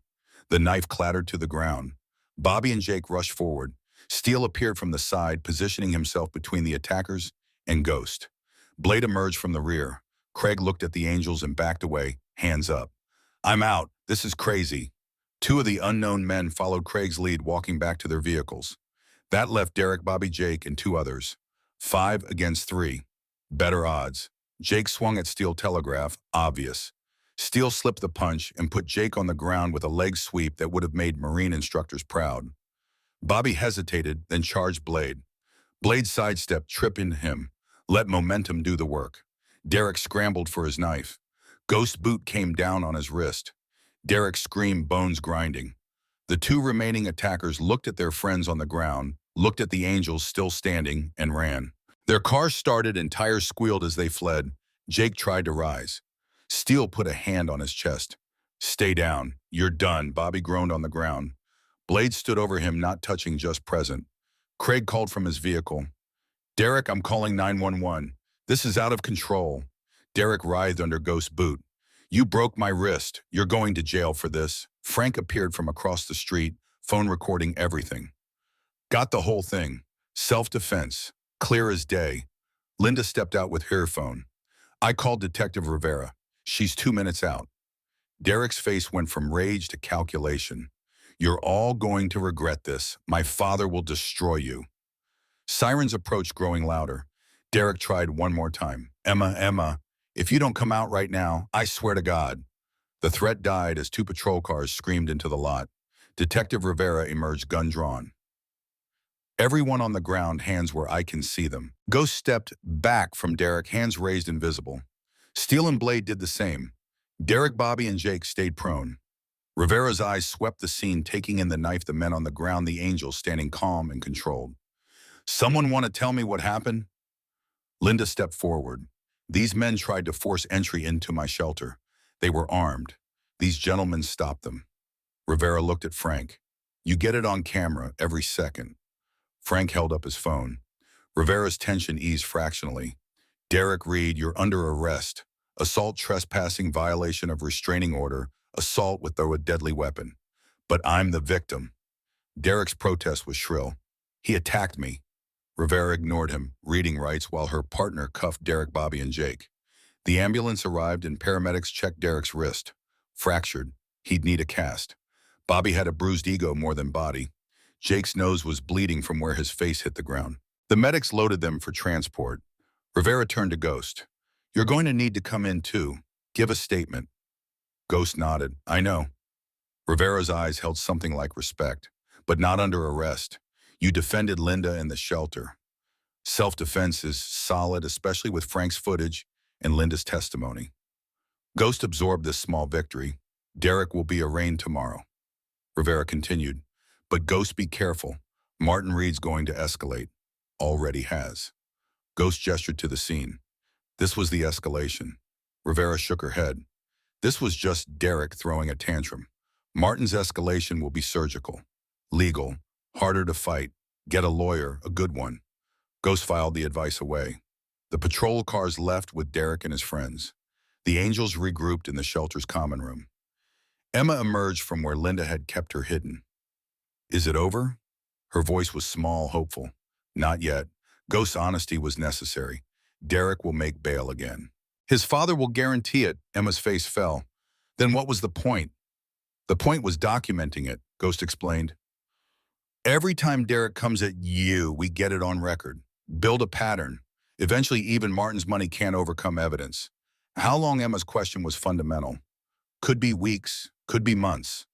The knife clattered to the ground. Bobby and Jake rushed forward. Steele appeared from the side, positioning himself between the attackers and Ghost. Blade emerged from the rear. Craig looked at the angels and backed away, hands up. I'm out. This is crazy. Two of the unknown men followed Craig's lead, walking back to their vehicles. That left Derek, Bobby, Jake, and two others. 5 against 3. Better odds. Jake swung at Steele telegraph, obvious. Steele slipped the punch and put Jake on the ground with a leg sweep that would have made Marine instructors proud. Bobby hesitated, then charged Blade. Blade sidestepped, tripping him. Let momentum do the work. Derek scrambled for his knife. Ghost boot came down on his wrist. Derek screamed, bones grinding. The two remaining attackers looked at their friends on the ground, looked at the angels still standing, and ran. Their car started and tires squealed as they fled. Jake tried to rise. Steele put a hand on his chest. Stay down. You're done. Bobby groaned on the ground. Blade stood over him, not touching, just present. Craig called from his vehicle. Derek, I'm calling 911. This is out of control. Derek writhed under Ghost's boot. You broke my wrist. You're going to jail for this. Frank appeared from across the street, phone recording everything. Got the whole thing. Self-defense. Clear as day. Linda stepped out with her phone. I called Detective Rivera. She's 2 minutes out. Derek's face went from rage to calculation. You're all going to regret this. My father will destroy you. Sirens approached, growing louder. Derek tried one more time. Emma, if you don't come out right now, I swear to God. The threat died as 2 patrol cars screamed into the lot. Detective Rivera emerged, gun drawn. Everyone on the ground, hands where I can see them. Ghost stepped back from Derek, hands raised, invisible. Steele and Blade did the same. Derek, Bobby, and Jake stayed prone. Rivera's eyes swept the scene, taking in the knife, the men on the ground, the angels standing calm and controlled. Someone want to tell me what happened? Linda stepped forward. These men tried to force entry into my shelter. They were armed. These gentlemen stopped them. Rivera looked at Frank. You get it on camera every second. Frank held up his phone. Rivera's tension eased fractionally. Derek Reed, you're under arrest. Assault, trespassing, violation of restraining order, assault with a deadly weapon. But I'm the victim. Derek's protest was shrill. He attacked me. Rivera ignored him, reading rights, while her partner cuffed Derek, Bobby, and Jake. The ambulance arrived and paramedics checked Derek's wrist. Fractured. He'd need a cast. Bobby had a bruised ego more than body. Jake's nose was bleeding from where his face hit the ground. The medics loaded them for transport. Rivera turned to Ghost. You're going to need to come in too. Give a statement. Ghost nodded. I know. Rivera's eyes held something like respect, but not under arrest. You defended Linda in the shelter. Self-defense is solid, especially with Frank's footage and Linda's testimony. Ghost absorbed this small victory. Derek will be arraigned tomorrow. Rivera continued. But Ghost, be careful. Martin Reed's going to escalate. Already has. Ghost gestured to the scene. This was the escalation. Rivera shook her head. This was just Derek throwing a tantrum. Martin's escalation will be surgical. Legal. Harder to fight. Get a lawyer, a good one. Ghost filed the advice away. The patrol cars left with Derek and his friends. The angels regrouped in the shelter's common room. Emma emerged from where Linda had kept her hidden. Is it over? Her voice was small, hopeful. Not yet. Ghost's honesty was necessary. Derek will make bail again. His father will guarantee it. Emma's face fell. Then what was the point? The point was documenting it, Ghost explained. Every time Derek comes at you, we get it on record. Build a pattern. Eventually, even Martin's money can't overcome evidence. How long Emma's question was fundamental. Could be weeks, could be months.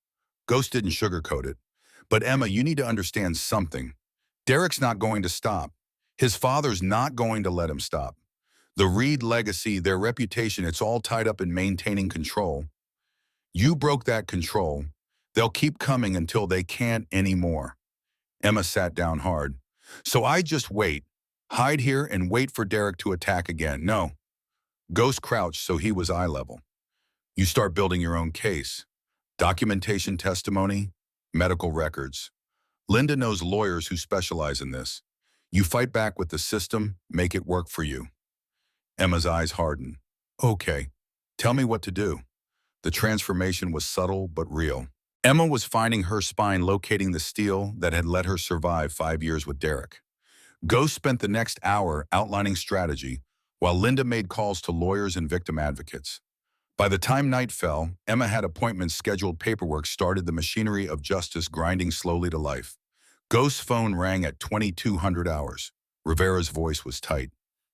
Ghost didn't sugarcoat it. But Emma, you need to understand something. Derek's not going to stop. His father's not going to let him stop. The Reed legacy, their reputation, it's all tied up in maintaining control. You broke that control. They'll keep coming until they can't anymore. Emma sat down hard. So I just wait. Hide here and wait for Derek to attack again. No. Ghost crouched so he was eye level. You start building your own case. Documentation, testimony, medical records. Linda knows lawyers who specialize in this. You fight back with the system, make it work for you. Emma's eyes hardened. Okay, tell me what to do. The transformation was subtle but real. Emma was finding her spine, locating the steel that had let her survive 5 years with Derek. Ghost spent the next hour outlining strategy, while Linda made calls to lawyers and victim advocates. By the time night fell, Emma had appointments scheduled, paperwork started, the machinery of justice grinding slowly to life. Ghost's phone rang at 2200 hours. Rivera's voice was tight.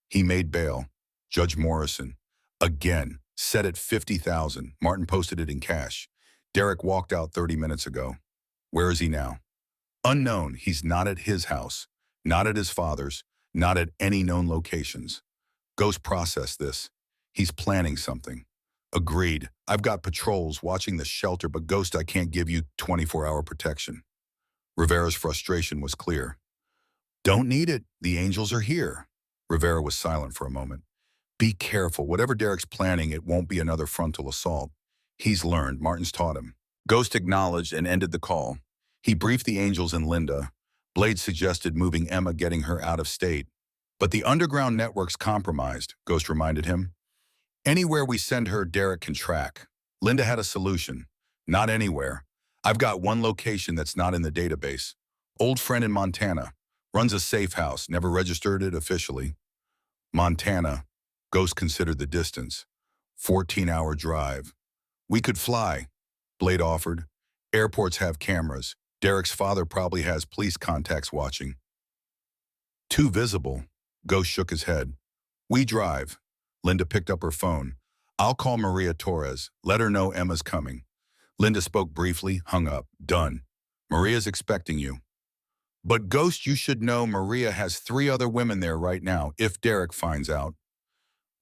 He made bail. Judge Morrison. Again. Set at $50,000. Martin posted it in cash. Derek walked out 30 minutes ago. Where is he now? Unknown. He's not at his house. Not at his father's. Not at any known locations. Ghost processed this. He's planning something. Agreed. I've got patrols watching the shelter, but Ghost, I can't give you 24-hour protection. Rivera's frustration was clear. Don't need it. The angels are here. Rivera was silent for a moment. Be careful. Whatever Derek's planning, it won't be another frontal assault. He's learned. Martin's taught him. Ghost acknowledged and ended the call. He briefed the angels and Linda. Blade suggested moving Emma, getting her out of state. But the underground network's compromised, Ghost reminded him. Anywhere we send her, Derek can track. Linda had a solution. Not anywhere. I've got one location that's not in the database. Old friend in Montana. Runs a safe house, never registered it officially. Montana. Ghost considered the distance. 14-hour drive. We could fly, Blade offered. Airports have cameras. Derek's father probably has police contacts watching. Too visible. Ghost shook his head. We drive. Linda picked up her phone. I'll call Maria Torres. Let her know Emma's coming. Linda spoke briefly, hung up. Done. Maria's expecting you. But Ghost, you should know Maria has 3 other women there right now. If Derek finds out,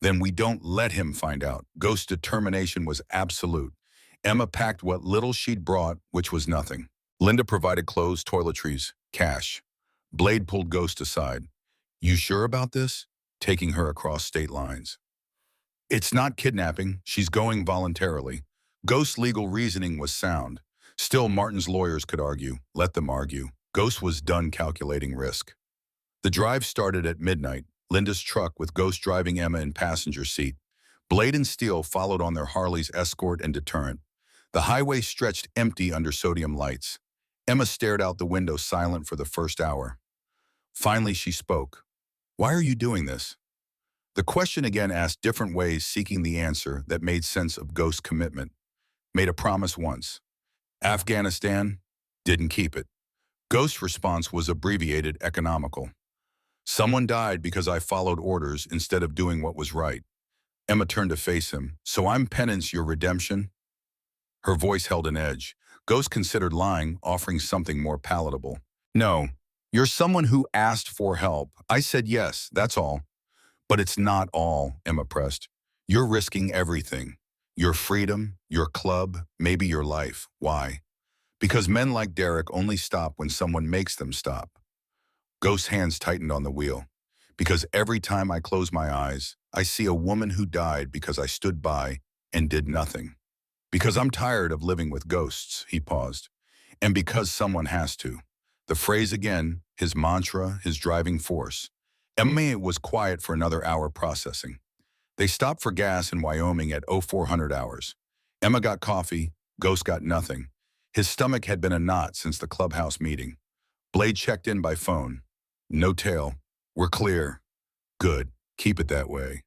then we don't let him find out. Ghost's determination was absolute. Emma packed what little she'd brought, which was nothing. Linda provided clothes, toiletries, cash. Blade pulled Ghost aside. You sure about this? Taking her across state lines. It's not kidnapping. She's going voluntarily. Ghost's legal reasoning was sound. Still, Martin's lawyers could argue. Let them argue. Ghost was done calculating risk. The drive started at midnight. Linda's truck with Ghost driving, Emma in passenger seat. Blade and Steele followed on their Harleys, escort and deterrent. The highway stretched empty under sodium lights. Emma stared out the window, silent for the first hour. Finally, she spoke. Why are you doing this? The question again asked different ways, seeking the answer that made sense of Ghost's commitment. Made a promise once. Afghanistan, didn't keep it. Ghost's response was abbreviated, economical. Someone died because I followed orders instead of doing what was right. Emma turned to face him. So I'm penance, your redemption? Her voice held an edge. Ghost considered lying, offering something more palatable. No, you're someone who asked for help. I said yes, that's all. But it's not all, Emma pressed. You're risking everything. Your freedom, your club, maybe your life. Why? Because men like Derek only stop when someone makes them stop. Ghost's hands tightened on the wheel. Because every time I close my eyes, I see a woman who died because I stood by and did nothing. Because I'm tired of living with ghosts, he paused. And because someone has to. The phrase again, his mantra, his driving force. Emma was quiet for another hour, processing. They stopped for gas in Wyoming at 0400 hours. Emma got coffee, Ghost got nothing. His stomach had been a knot since the clubhouse meeting. Blade checked in by phone. No tail. We're clear. Good. Keep it that way.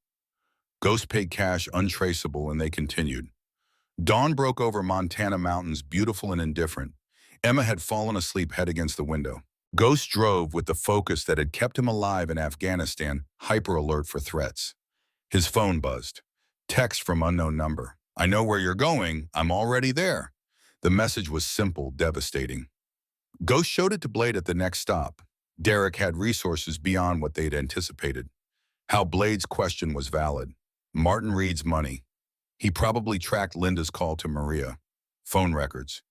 Ghost paid cash untraceable and they continued. Dawn broke over Montana mountains, beautiful and indifferent. Emma had fallen asleep head against the window. Ghost drove with the focus that had kept him alive in Afghanistan, hyper alert for threats. His phone buzzed. Text from unknown number. I know where you're going. I'm already there. The message was simple, devastating. Ghost showed it to Blade at the next stop. Derek had resources beyond what they'd anticipated. How Blade's question was valid. Martin Reed's money. He probably tracked Linda's call to Maria. Phone records.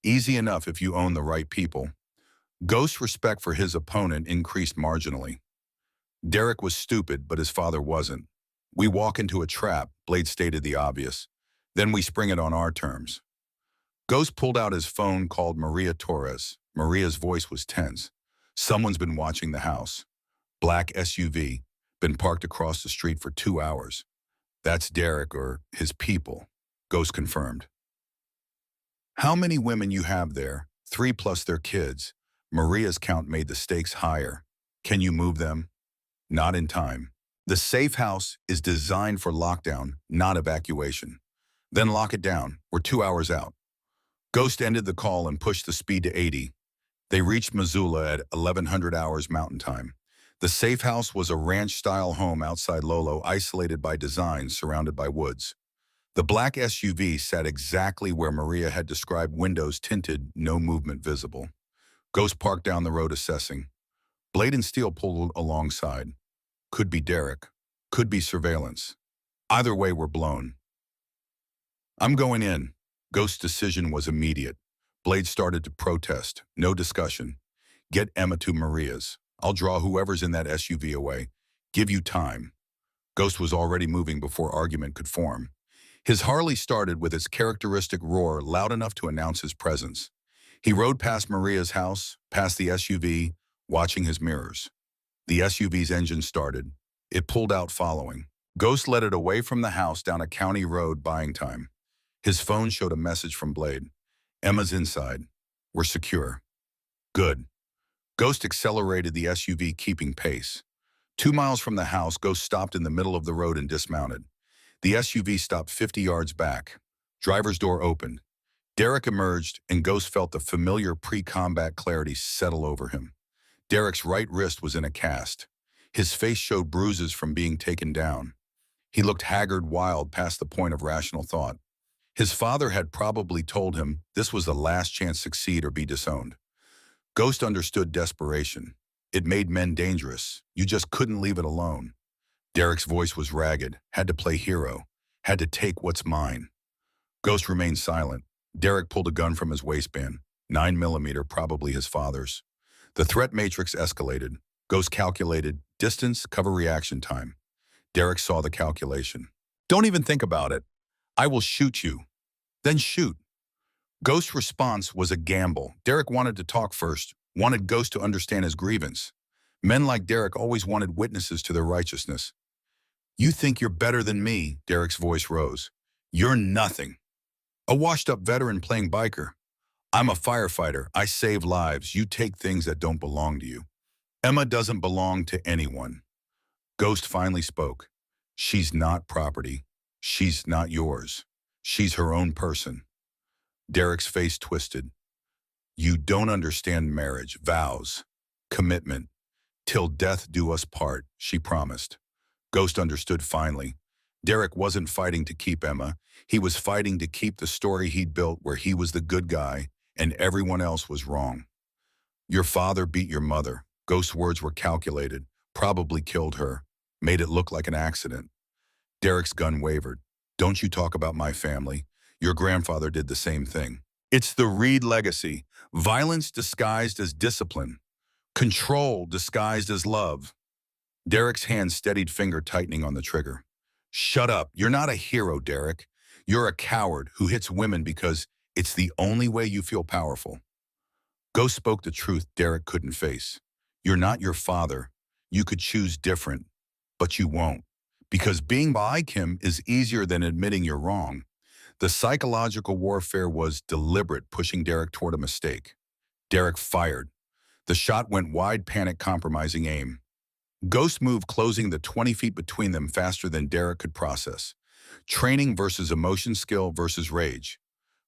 Easy enough if you own the right people. Ghost's respect for his opponent increased marginally. Derek was stupid, but his father wasn't. We walk into a trap, Blade stated the obvious. Then we spring it on our terms. Ghost pulled out his phone, called Maria Torres. Maria's voice was tense. Someone's been watching the house. Black SUV, been parked across the street for 2 hours. That's Derek or his people, Ghost confirmed. How many women you have there? 3 plus their kids. Maria's count made the stakes higher. Can you move them? Not in time. The safe house is designed for lockdown, not evacuation. Then lock it down. We're 2 hours out. Ghost ended the call and pushed the speed to 80. They reached Missoula at 1100 hours Mountain Time. The safe house was a ranch-style home outside Lolo, isolated by design, surrounded by woods. The black SUV sat exactly where Maria had described, windows tinted, no movement visible. Ghost parked down the road, assessing. Blade and Steel pulled alongside. Could be Derek. Could be surveillance. Either way, we're blown. I'm going in. Ghost's decision was immediate. Blade started to protest. No discussion. Get Emma to Maria's. I'll draw whoever's in that SUV away. Give you time. Ghost was already moving before argument could form. His Harley started with its characteristic roar, loud enough to announce his presence. He rode past Maria's house, past the SUV, watching his mirrors. The SUV's engine started. It pulled out following. Ghost led it away from the house down a county road, buying time. His phone showed a message from Blade. Emma's inside. We're secure. Good. Ghost accelerated the SUV, keeping pace. 2 miles from the house, Ghost stopped in the middle of the road and dismounted. The SUV stopped 50 yards back. Driver's door opened. Derek emerged, and Ghost felt the familiar pre-combat clarity settle over him. Derek's right wrist was in a cast. His face showed bruises from being taken down. He looked haggard, wild, past the point of rational thought. His father had probably told him this was the last chance to succeed or be disowned. Ghost understood desperation. It made men dangerous. You just couldn't leave it alone. Derek's voice was ragged, had to play hero, had to take what's mine. Ghost remained silent. Derek pulled a gun from his waistband, 9mm, probably his father's. The threat matrix escalated. Ghost calculated distance, cover, reaction time. Derek saw the calculation. Don't even think about it. I will shoot you. Then shoot. Ghost's response was a gamble. Derek wanted to talk first, wanted Ghost to understand his grievance. Men like Derek always wanted witnesses to their righteousness. You think you're better than me, Derek's voice rose. You're nothing. A washed-up veteran playing biker. I'm a firefighter. I save lives. You take things that don't belong to you. Emma doesn't belong to anyone. Ghost finally spoke. She's not property. She's not yours. She's her own person. Derek's face twisted. You don't understand marriage, vows, commitment. Till death do us part, she promised. Ghost understood finally. Derek wasn't fighting to keep Emma. He was fighting to keep the story he'd built, where he was the good guy and everyone else was wrong. Your father beat your mother. Ghost's words were calculated, probably killed her, made it look like an accident. Derek's gun wavered. Don't you talk about my family. Your grandfather did the same thing. It's the Reed legacy. Violence disguised as discipline. Control disguised as love. Derek's hand steadied, finger tightening on the trigger. Shut up. You're not a hero, Derek. You're a coward who hits women because it's the only way you feel powerful. Ghost spoke the truth Derek couldn't face. You're not your father. You could choose different, but you won't. Because being like him is easier than admitting you're wrong. The psychological warfare was deliberate, pushing Derek toward a mistake. Derek fired. The shot went wide, panic compromising aim. Ghost moved, closing the 20 feet between them faster than Derek could process. Training versus emotion, skill versus rage.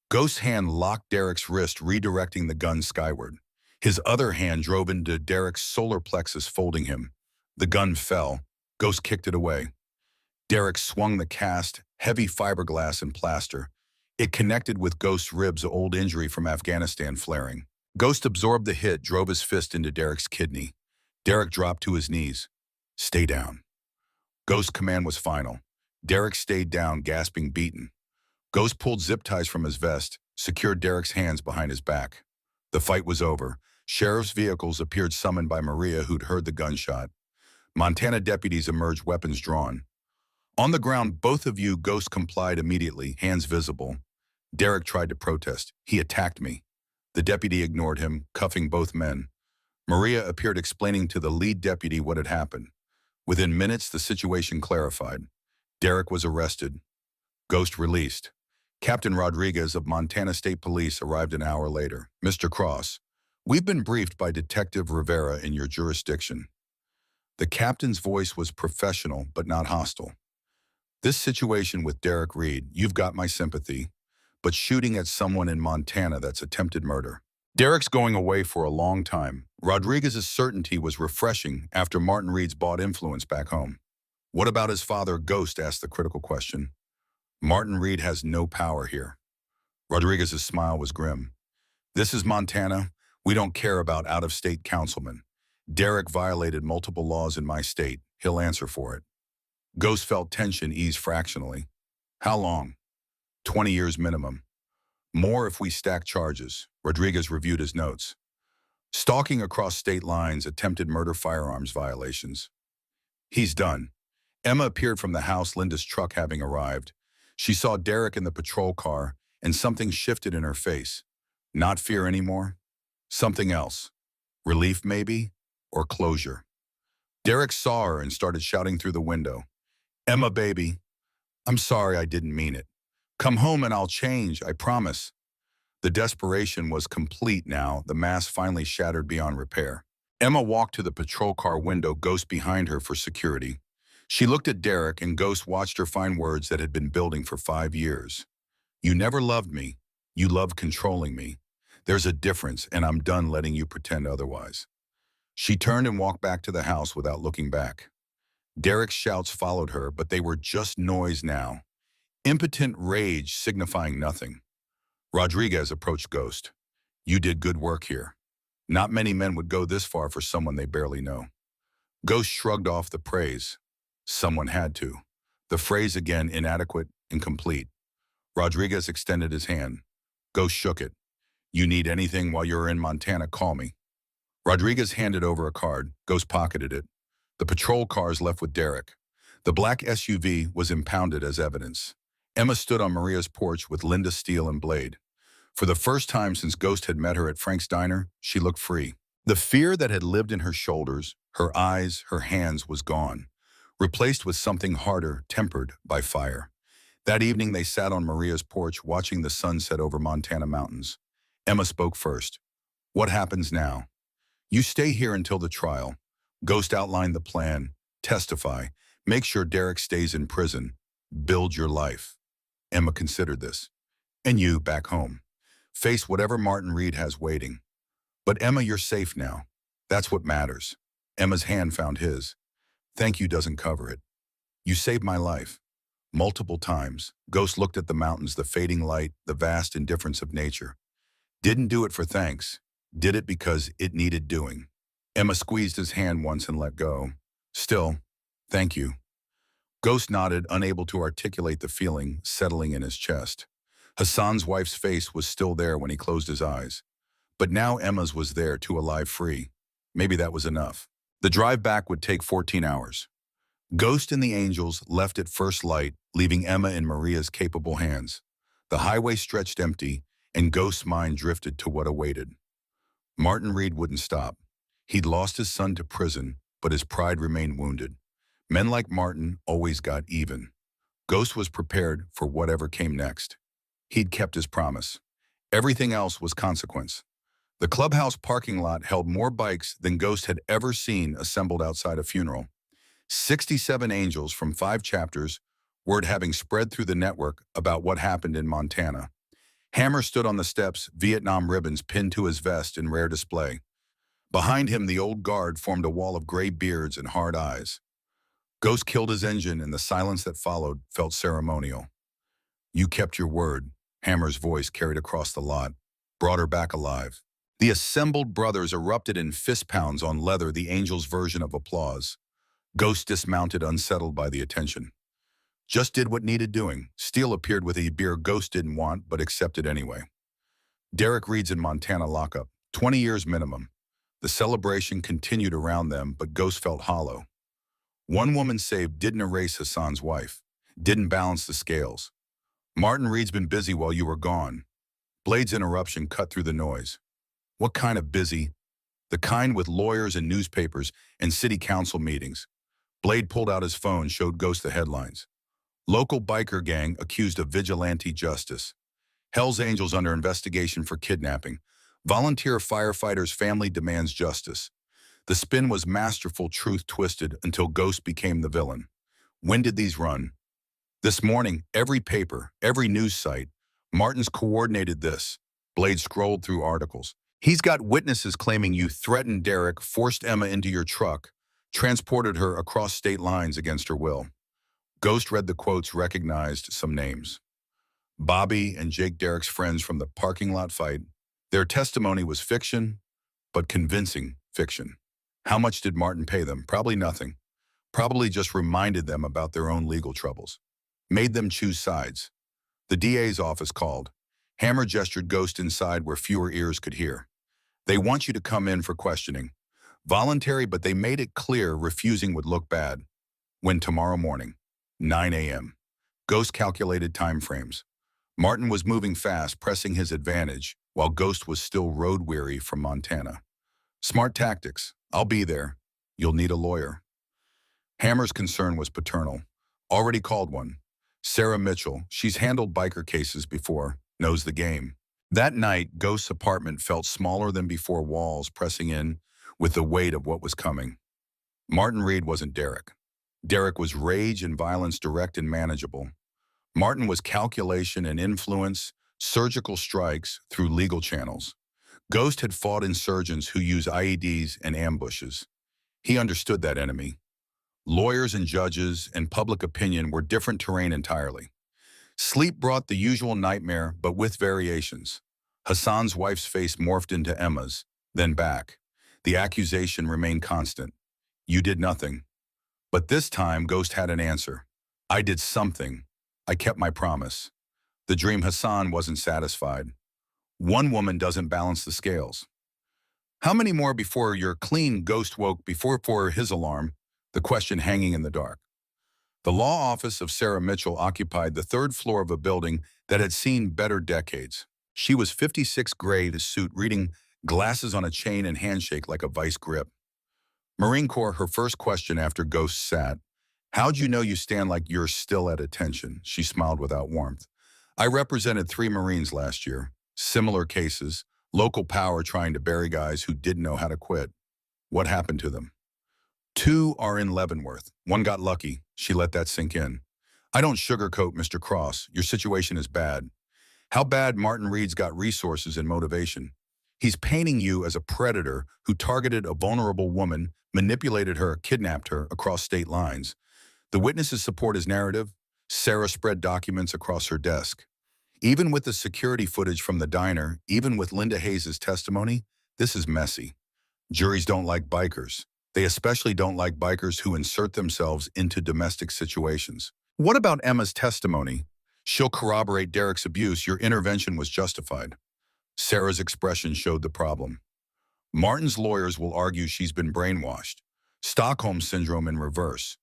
Ghost's hand locked Derek's wrist, redirecting the gun skyward. His other hand drove into Derek's solar plexus, folding him. The gun fell. Ghost kicked it away. Derek swung the cast, heavy fiberglass and plaster. It connected with Ghost's ribs, an old injury from Afghanistan flaring. Ghost absorbed the hit, drove his fist into Derek's kidney. Derek dropped to his knees. Stay down. Ghost's command was final. Derek stayed down, gasping, beaten. Ghost pulled zip ties from his vest, secured Derek's hands behind his back. The fight was over. Sheriff's vehicles appeared, summoned by Maria, who'd heard the gunshot. Montana deputies emerged, weapons drawn. On the ground, both of you. Ghost complied immediately, hands visible. Derek tried to protest. He attacked me. The deputy ignored him, cuffing both men. Maria appeared, explaining to the lead deputy what had happened. Within minutes, the situation clarified. Derek was arrested. Ghost released. Captain Rodriguez of Montana State Police arrived an hour later. Mr. Cross, we've been briefed by Detective Rivera in your jurisdiction. The captain's voice was professional but not hostile. This situation with Derek Reed, you've got my sympathy, but shooting at someone in Montana, that's attempted murder. Derek's going away for a long time. Rodriguez's certainty was refreshing after Martin Reed's bought influence back home. What about his father? Ghost asked the critical question. Martin Reed has no power here. Rodriguez's smile was grim. This is Montana. We don't care about out-of-state councilmen. Derek violated multiple laws in my state. He'll answer for it. Ghost felt tension ease fractionally. How long? 20 years minimum. More if we stack charges. Rodriguez reviewed his notes. Stalking across state lines, attempted murder, firearms violations. He's done. Emma appeared from the house, Linda's truck having arrived. She saw Derek in the patrol car, and something shifted in her face. Not fear anymore. Something else. Relief, maybe? Or closure. Derek saw her and started shouting through the window. Emma, baby. I'm sorry, I didn't mean it. Come home and I'll change, I promise. The desperation was complete now, the mask finally shattered beyond repair. Emma walked to the patrol car window, Ghost behind her for security. She looked at Derek, and Ghost watched her find words that had been building for 5 years. You never loved me. You loved controlling me. There's a difference, and I'm done letting you pretend otherwise. She turned and walked back to the house without looking back. Derek's shouts followed her, but they were just noise now. Impotent rage signifying nothing. Rodriguez approached Ghost. You did good work here. Not many men would go this far for someone they barely know. Ghost shrugged off the praise. Someone had to. The phrase again, inadequate, incomplete. Rodriguez extended his hand. Ghost shook it. You need anything while you're in Montana, call me. Rodriguez handed over a card. Ghost pocketed it. The patrol cars left with Derek. The black SUV was impounded as evidence. Emma stood on Maria's porch with Linda, steel and blade. For the first time since Ghost had met her at Frank's Diner, she looked free. The fear that had lived in her shoulders, her eyes, her hands was gone, replaced with something harder, tempered by fire. That evening they sat on Maria's porch watching the sun set over Montana mountains. Emma spoke first. What happens now? You stay here until the trial. Ghost outlined the plan. Testify. Make sure Derek stays in prison. Build your life. Emma considered this. And you, back home. Face whatever Martin Reed has waiting. But Emma, you're safe now. That's what matters. Emma's hand found his. Thank you doesn't cover it. You saved my life. Multiple times. Ghost looked at the mountains, the fading light, the vast indifference of nature. Didn't do it for thanks. Did it because it needed doing. Emma squeezed his hand once and let go. Still, thank you. Ghost nodded, unable to articulate the feeling settling in his chest. Hassan's wife's face was still there when he closed his eyes. But now Emma's was there too, alive, free. Maybe that was enough. The drive back would take 14 hours. Ghost and the Angels left at first light, leaving Emma in Maria's capable hands. The highway stretched empty, and Ghost's mind drifted to what awaited. Martin Reed wouldn't stop. He'd lost his son to prison, but his pride remained wounded. Men like Martin always got even. Ghost was prepared for whatever came next. He'd kept his promise. Everything else was consequence. The clubhouse parking lot held more bikes than Ghost had ever seen assembled outside a funeral. 67 angels from 5 chapters, word having spread through the network about what happened in Montana. Hammer stood on the steps, Vietnam ribbons pinned to his vest in rare display. Behind him, the old guard formed a wall of gray beards and hard eyes. Ghost killed his engine, and the silence that followed felt ceremonial. You kept your word, Hammer's voice carried across the lot, brought her back alive. The assembled brothers erupted in fist pounds on leather, the angel's version of applause. Ghost dismounted, unsettled by the attention. Just did what needed doing. Steele appeared with a beer Ghost didn't want, but accepted anyway. Derek Reed's in Montana lockup, 20 years minimum. The celebration continued around them, but Ghost felt hollow. One woman saved didn't erase Hassan's wife, didn't balance the scales. Martin Reed's been busy while you were gone. Blade's interruption cut through the noise. What kind of busy? The kind with lawyers and newspapers and city council meetings. Blade pulled out his phone, showed Ghost the headlines. Local biker gang accused of vigilante justice. Hell's Angels under investigation for kidnapping. Volunteer firefighters' family demands justice. The spin was masterful, truth twisted until Ghost became the villain. When did these run? This morning, every paper, every news site. Martin's coordinated this. Blade scrolled through articles. He's got witnesses claiming you threatened Derek, forced Emma into your truck, transported her across state lines against her will. Ghost read the quotes, recognized some names. Bobby and Jake, Derek's friends from the parking lot fight. Their testimony was fiction, but convincing fiction. How much did Martin pay them? Probably nothing. Probably just reminded them about their own legal troubles. Made them choose sides. The DA's office called. Hammer gestured Ghost inside where fewer ears could hear. They want you to come in for questioning. Voluntary, but they made it clear refusing would look bad. When tomorrow morning, 9 a.m. Ghost calculated time frames. Martin was moving fast, pressing his advantage, while Ghost was still road-weary from Montana. Smart tactics. I'll be there. You'll need a lawyer. Hammer's concern was paternal. Already called one. Sarah Mitchell. She's handled biker cases before. Knows the game. That night, Ghost's apartment felt smaller than before, walls pressing in with the weight of what was coming. Martin Reed wasn't Derek. Derek was rage and violence, direct and manageable. Martin was calculation and influence, surgical strikes through legal channels. Ghost had fought insurgents who use IEDs and ambushes. He understood that enemy. Lawyers and judges and public opinion were different terrain entirely. Sleep brought the usual nightmare, but with variations. Hassan's wife's face morphed into Emma's, then back. The accusation remained constant. You did nothing. But this time, Ghost had an answer. I did something. I kept my promise. The dream Hassan wasn't satisfied. One woman doesn't balance the scales. How many more before you're clean? Ghost woke before his alarm, the question hanging in the dark. The law office of Sarah Mitchell occupied the third floor of a building that had seen better decades. She was 56, gray, the suit, reading, glasses on a chain and handshake like a vice grip. Marine Corps, her first question after Ghost sat. How'd you know you stand like you're still at attention? She smiled without warmth. I represented 3 Marines last year. Similar cases, local power trying to bury guys who didn't know how to quit. What happened to them? 2 are in Leavenworth. 1 got lucky. She let that sink in. I don't sugarcoat, Mr. Cross. Your situation is bad. How bad? Martin Reed's got resources and motivation. He's painting you as a predator who targeted a vulnerable woman, manipulated her, kidnapped her across state lines. The witnesses support his narrative. Sarah spread documents across her desk. Even with the security footage from the diner, even with Linda Hayes' testimony, this is messy. Juries don't like bikers. They especially don't like bikers who insert themselves into domestic situations. What about Emma's testimony? She'll corroborate Derek's abuse. Your intervention was justified. Sarah's expression showed the problem. Martin's lawyers will argue she's been brainwashed. Stockholm Syndrome in reverse.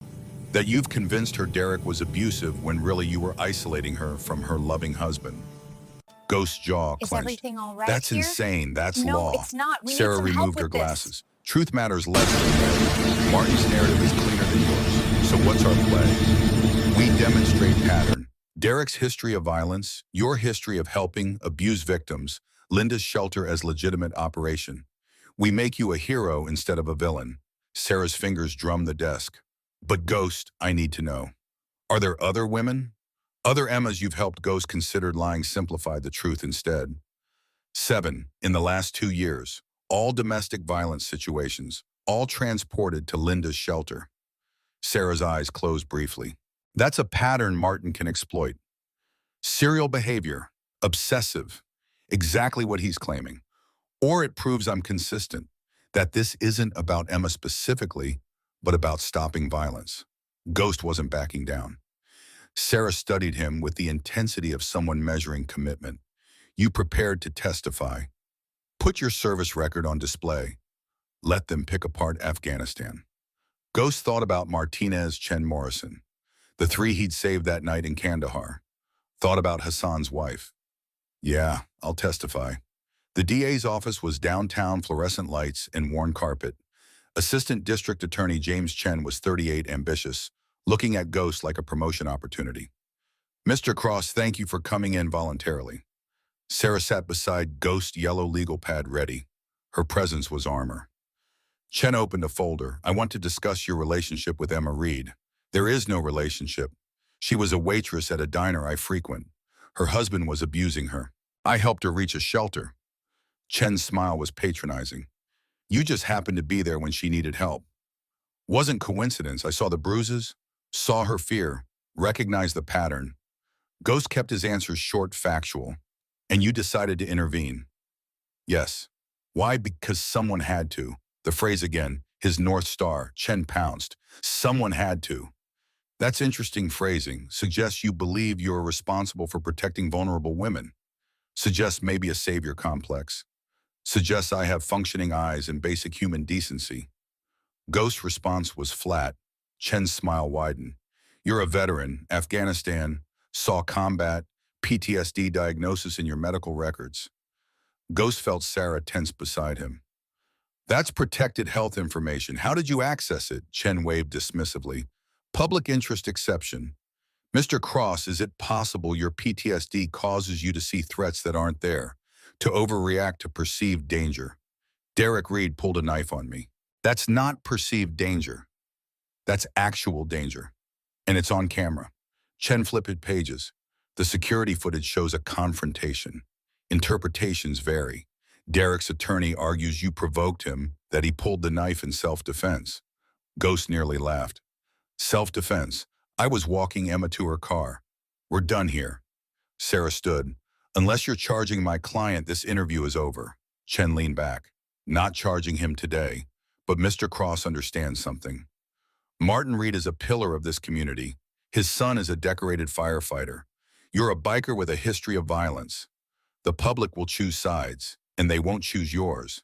That you've convinced her Derek was abusive when really you were isolating her from her loving husband. Ghost's jaw clenched. Is everything all right That's here? insane. That's No, law. it's not. We Sarah need some help removed her with this. glasses. Truth matters less than narrative. Martin's narrative is cleaner than yours. So what's our play? We demonstrate pattern. Derek's history of violence, your history of helping abused victims, Linda's shelter as legitimate operation. We make you a hero instead of a villain. Sarah's fingers drum the desk. But Ghost, I need to know. Are there other women? Other Emmas you've helped Ghost considered lying simplified the truth instead. 7. In the last 2 years, all domestic violence situations, all transported to Linda's shelter. Sarah's eyes closed briefly. That's a pattern Martin can exploit. Serial behavior, obsessive, exactly what he's claiming. Or it proves I'm consistent, that this isn't about Emma specifically, but about stopping violence. Ghost wasn't backing down. Sarah studied him with the intensity of someone measuring commitment. You prepared to testify. Put your service record on display. Let them pick apart Afghanistan. Ghost thought about Martinez Chen Morrison, the 3 he'd saved that night in Kandahar. Thought about Hassan's wife. Yeah, I'll testify. The DA's office was downtown, fluorescent lights and worn carpet. Assistant District Attorney James Chen was 38, ambitious, looking at Ghost like a promotion opportunity. Mr. Cross, thank you for coming in voluntarily. Sarah sat beside Ghost, yellow legal pad ready. Her presence was armor. Chen opened a folder. I want to discuss your relationship with Emma Reed. There is no relationship. She was a waitress at a diner I frequent. Her husband was abusing her. I helped her reach a shelter. Chen's smile was patronizing. You just happened to be there when she needed help. Wasn't coincidence. I saw the bruises, saw her fear, recognized the pattern. Ghost kept his answers short, factual. And you decided to intervene. Yes. Why? Because someone had to. The phrase again, his North Star. Chen pounced. Someone had to. That's interesting phrasing. Suggests you believe you're responsible for protecting vulnerable women. Suggests maybe a savior complex. Suggests I have functioning eyes and basic human decency. Ghost's response was flat. Chen's smile widened. You're a veteran, Afghanistan, saw combat, PTSD diagnosis in your medical records. Ghost felt Sarah tense beside him. That's protected health information. How did you access it? Chen waved dismissively. Public interest exception. Mr. Cross, is it possible your PTSD causes you to see threats that aren't there, to overreact to perceived danger? Derek Reed pulled a knife on me. That's not perceived danger. That's actual danger. And it's on camera. Chen flipped pages. The security footage shows a confrontation. Interpretations vary. Derek's attorney argues you provoked him, that he pulled the knife in self-defense. Ghost nearly laughed. Self-defense. I was walking Emma to her car. We're done here. Sarah stood. Unless you're charging my client, this interview is over. Chen leaned back. Not charging him today, but Mr. Cross understands something. Martin Reed is a pillar of this community. His son is a decorated firefighter. You're a biker with a history of violence. The public will choose sides, and they won't choose yours.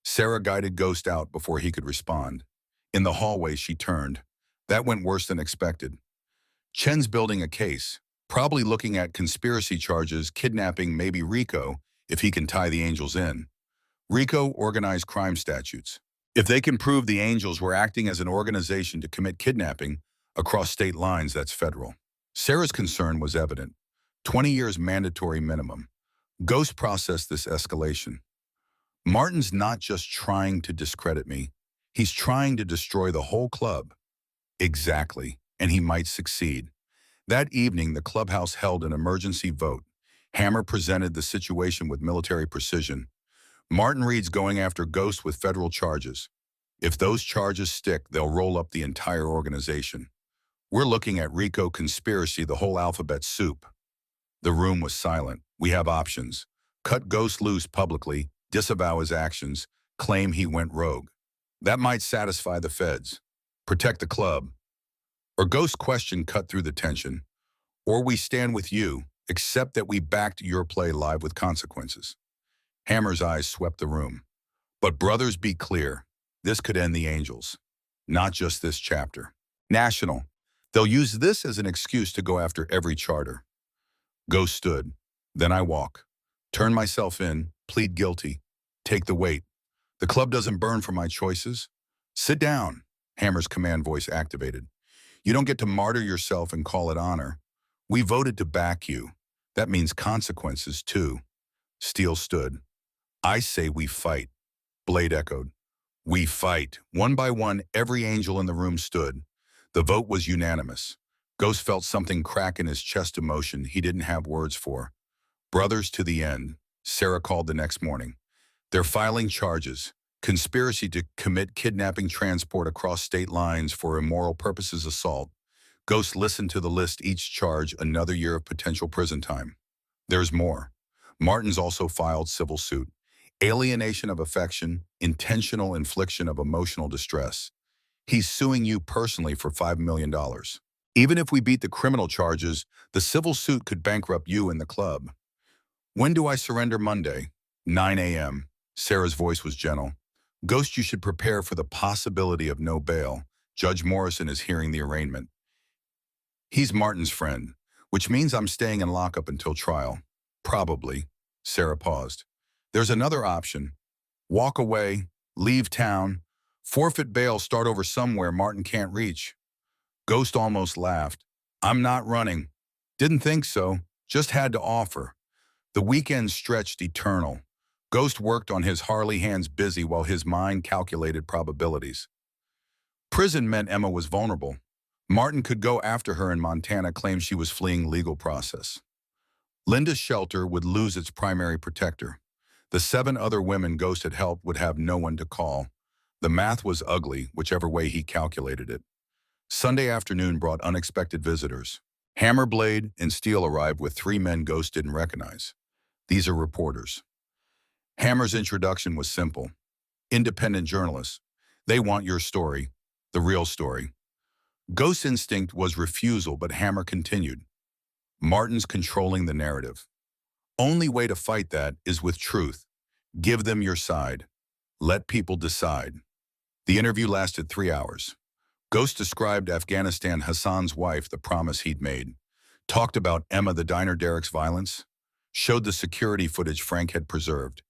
Sarah guided Ghost out before he could respond. In the hallway, she turned. That went worse than expected. Chen's building a case, probably looking at conspiracy charges, kidnapping, maybe RICO, if he can tie the Angels in. RICO, organized crime statutes. If they can prove the Angels were acting as an organization to commit kidnapping across state lines, that's federal. Sarah's concern was evident. 20 years mandatory minimum. Ghost processed this escalation. Martin's not just trying to discredit me. He's trying to destroy the whole club. Exactly, and he might succeed. That evening, the clubhouse held an emergency vote. Hammer presented the situation with military precision. Martin Reed's going after Ghost with federal charges. If those charges stick, they'll roll up the entire organization. We're looking at RICO, conspiracy, the whole alphabet soup. The room was silent. We have options. Cut Ghost loose publicly, disavow his actions, claim he went rogue. That might satisfy the feds. Protect the club. Or Ghost question cut through the tension. Or we stand with you, except that we backed your play live with consequences. Hammer's eyes swept the room. But brothers, be clear. This could end the Angels. Not just this chapter. National. They'll use this as an excuse to go after every charter. Ghost stood. Then I walk. Turn myself in, plead guilty. Take the weight. The club doesn't burn for my choices. Sit down. Hammer's command voice activated. You don't get to martyr yourself and call it honor. We voted to back you. That means consequences, too. Steele stood. I say we fight, Blade echoed. We fight. One by one, every angel in the room stood. The vote was unanimous. Ghost felt something crack in his chest, emotion he didn't have words for. Brothers to the end, Sarah called the next morning. They're filing charges. Conspiracy to commit kidnapping, transport across state lines for immoral purposes, assault. Ghost listened to the list, each charge another year of potential prison time. There's more. Martin's also filed civil suit. Alienation of affection, intentional infliction of emotional distress. He's suing you personally for $5 million. Even if we beat the criminal charges, the civil suit could bankrupt you and the club. When do I surrender? Monday, 9 a.m. Sarah's voice was gentle. Ghost, you should prepare for the possibility of no bail. Judge Morrison is hearing the arraignment. He's Martin's friend, which means I'm staying in lockup until trial. Probably. Sarah paused. There's another option. Walk away, leave town, forfeit bail, start over somewhere Martin can't reach. Ghost almost laughed. I'm not running. Didn't think so, just had to offer. The weekend stretched eternal. Ghost worked on his Harley, hands busy while his mind calculated probabilities. Prison meant Emma was vulnerable. Martin could go after her in Montana, claim she was fleeing legal process. Linda's shelter would lose its primary protector. The 7 other women Ghost had helped would have no one to call. The math was ugly, whichever way he calculated it. Sunday afternoon brought unexpected visitors. Hammer, Blade, and Steele arrived with 3 men Ghost didn't recognize. These are reporters. Hammer's introduction was simple. Independent journalists. They want your story, the real story. Ghost's instinct was refusal, but Hammer continued. Martin's controlling the narrative. Only way to fight that is with truth. Give them your side. Let people decide. The interview lasted 3 hours. Ghost described Afghanistan, Hassan's wife, the promise he'd made. Talked about Emma, the diner, Derek's violence. Showed the security footage Frank had preserved.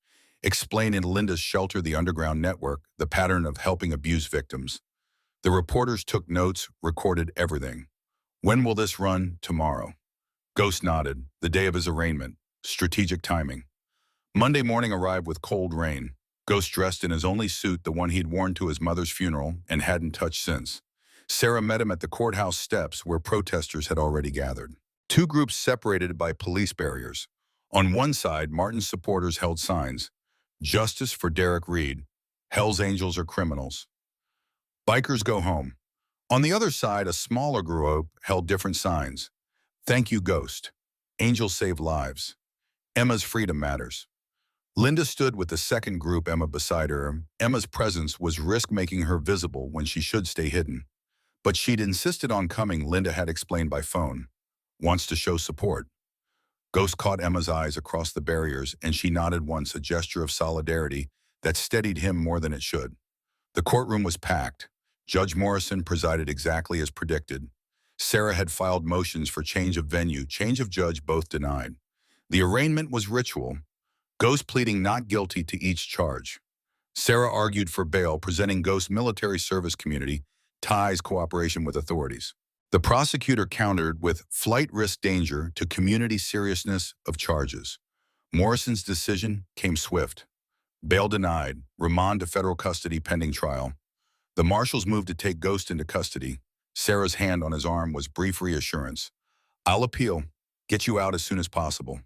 Explained in Linda's shelter, the underground network, the pattern of helping abuse victims. The reporters took notes, recorded everything. When will this run? Tomorrow. Ghost nodded. The day of his arraignment. Strategic timing. Monday morning arrived with cold rain. Ghost dressed in his only suit, the one he'd worn to his mother's funeral and hadn't touched since. Sarah met him at the courthouse steps where protesters had already gathered. 2 groups separated by police barriers. On one side, Martin's supporters held signs. Justice for Derek Reed. Hell's Angels are criminals. Bikers go home. On the other side, a smaller group held different signs. Thank you, Ghost. Angels save lives. Emma's freedom matters. Linda stood with the second group, Emma beside her. Emma's presence was risk, making her visible when she should stay hidden. But she'd insisted on coming, Linda had explained by phone. Wants to show support. Ghost caught Emma's eyes across the barriers, and she nodded once, a gesture of solidarity that steadied him more than it should. The courtroom was packed. Judge Morrison presided exactly as predicted. Sarah had filed motions for change of venue, change of judge, both denied. The arraignment was ritual. Ghost pleading not guilty to each charge. Sarah argued for bail, presenting Ghost's military service community, ties, cooperation with authorities. The prosecutor countered with flight risk, danger to community, seriousness of charges. Morrison's decision came swift. Bail denied, remand to federal custody pending trial. The marshals moved to take Ghost into custody. Sarah's hand on his arm was brief reassurance. I'll appeal. Get you out as soon as possible.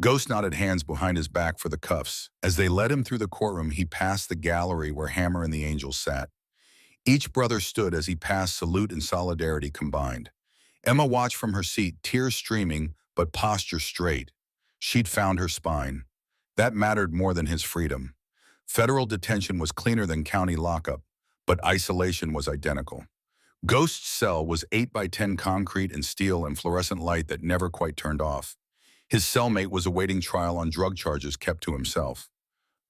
Ghost nodded, hands behind his back for the cuffs. As they led him through the courtroom, he passed the gallery where Hammer and the Angels sat. Each brother stood as he passed, salute and solidarity combined. Emma watched from her seat, tears streaming, but posture straight. She'd found her spine. That mattered more than his freedom. Federal detention was cleaner than county lockup, but isolation was identical. Ghost's cell was 8 by 10 concrete and steel and fluorescent light that never quite turned off. His cellmate was awaiting trial on drug charges, kept to himself.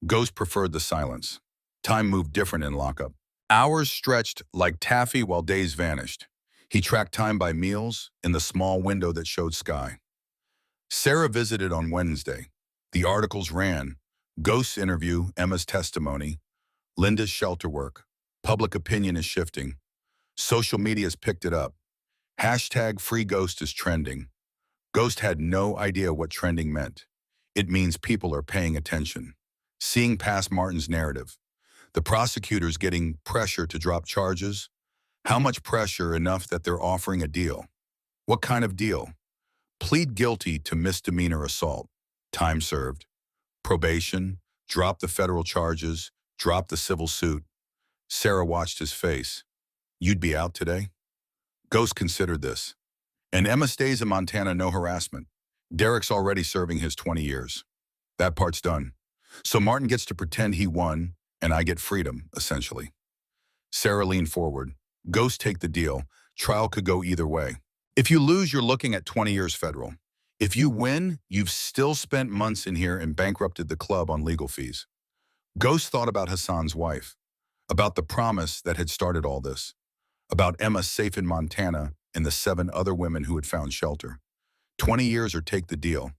Ghost preferred the silence. Time moved different in lockup. Hours stretched like taffy while days vanished. He tracked time by meals in the small window that showed sky. Sarah visited on Wednesday. The articles ran. Ghost's interview, Emma's testimony, Linda's shelter work. Public opinion is shifting. Social media's picked it up. #FreeGhost is trending. Ghost had no idea what trending meant. It means people are paying attention, seeing past Martin's narrative. The prosecutors getting pressure to drop charges. How much pressure enough that they're offering a deal? What kind of deal? Plead guilty to misdemeanor assault. Time served. Probation. Drop the federal charges. Drop the civil suit. Sarah watched his face. You'd be out today? Ghost considered this. And Emma stays in Montana, no harassment. Derek's already serving his 20 years. That part's done. So Martin gets to pretend he won, and I get freedom, essentially. Sarah leaned forward. Ghost take the deal. Trial could go either way. If you lose, you're looking at 20 years federal. If you win, you've still spent months in here and bankrupted the club on legal fees. Ghost thought about Hassan's wife, about the promise that had started all this, about Emma safe in Montana and the 7 other women who had found shelter. 20 years or take the deal.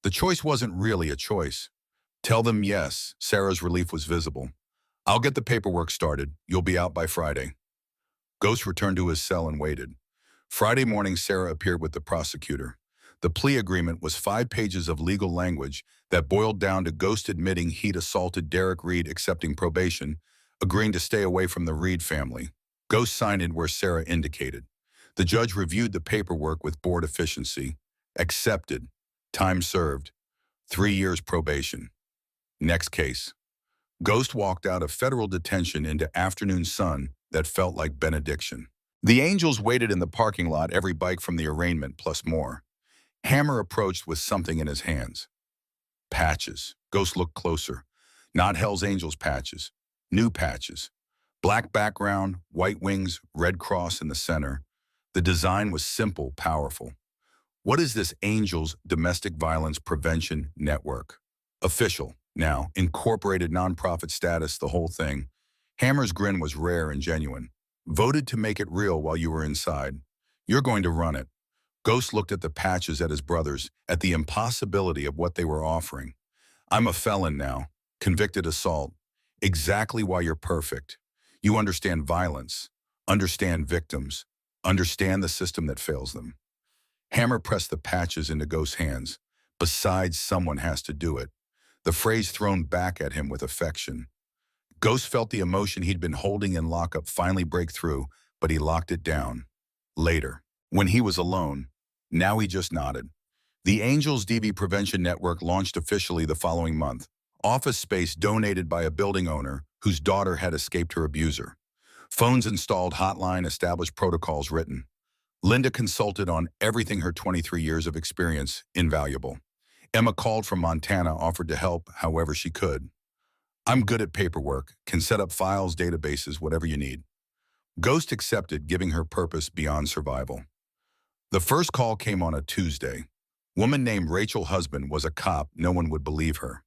The choice wasn't really a choice. Tell them yes. Sarah's relief was visible. I'll get the paperwork started. You'll be out by Friday. Ghost returned to his cell and waited. Friday morning, Sarah appeared with the prosecutor. The plea agreement was 5 pages of legal language that boiled down to Ghost admitting he'd assaulted Derek Reed, accepting probation, agreeing to stay away from the Reed family. Ghost signed in where Sarah indicated. The judge reviewed the paperwork with board efficiency. Accepted. Time served. 3 years probation. Next case. Ghost walked out of federal detention into afternoon sun that felt like benediction. The angels waited in the parking lot, every bike from the arraignment plus more. Hammer approached with something in his hands. Patches. Ghost looked closer. Not Hell's Angels patches. New patches. Black background, white wings, red cross in the center. The design was simple, powerful. What is this Angels Domestic Violence Prevention Network? Official. Now, incorporated nonprofit status, the whole thing. Hammer's grin was rare and genuine. Voted to make it real while you were inside. You're going to run it. Ghost looked at the patches at his brothers, at the impossibility of what they were offering. I'm a felon now. Convicted assault. Exactly why you're perfect. You understand violence. Understand victims. Understand the system that fails them. Hammer pressed the patches into Ghost's hands. Besides, someone has to do it. The phrase thrown back at him with affection. Ghost felt the emotion he'd been holding in lockup finally break through, but he locked it down. Later, when he was alone, now he just nodded. The Angels DV Prevention Network launched officially the following month. Office space donated by a building owner whose daughter had escaped her abuser. Phones installed, hotline, established, protocols written. Linda consulted on everything, her 23 years of experience, invaluable. Emma called from Montana, offered to help however she could. I'm good at paperwork, can set up files, databases, whatever you need. Ghost accepted, giving her purpose beyond survival. The first call came on a Tuesday. Woman named Rachel Husband was a cop, no one would believe her.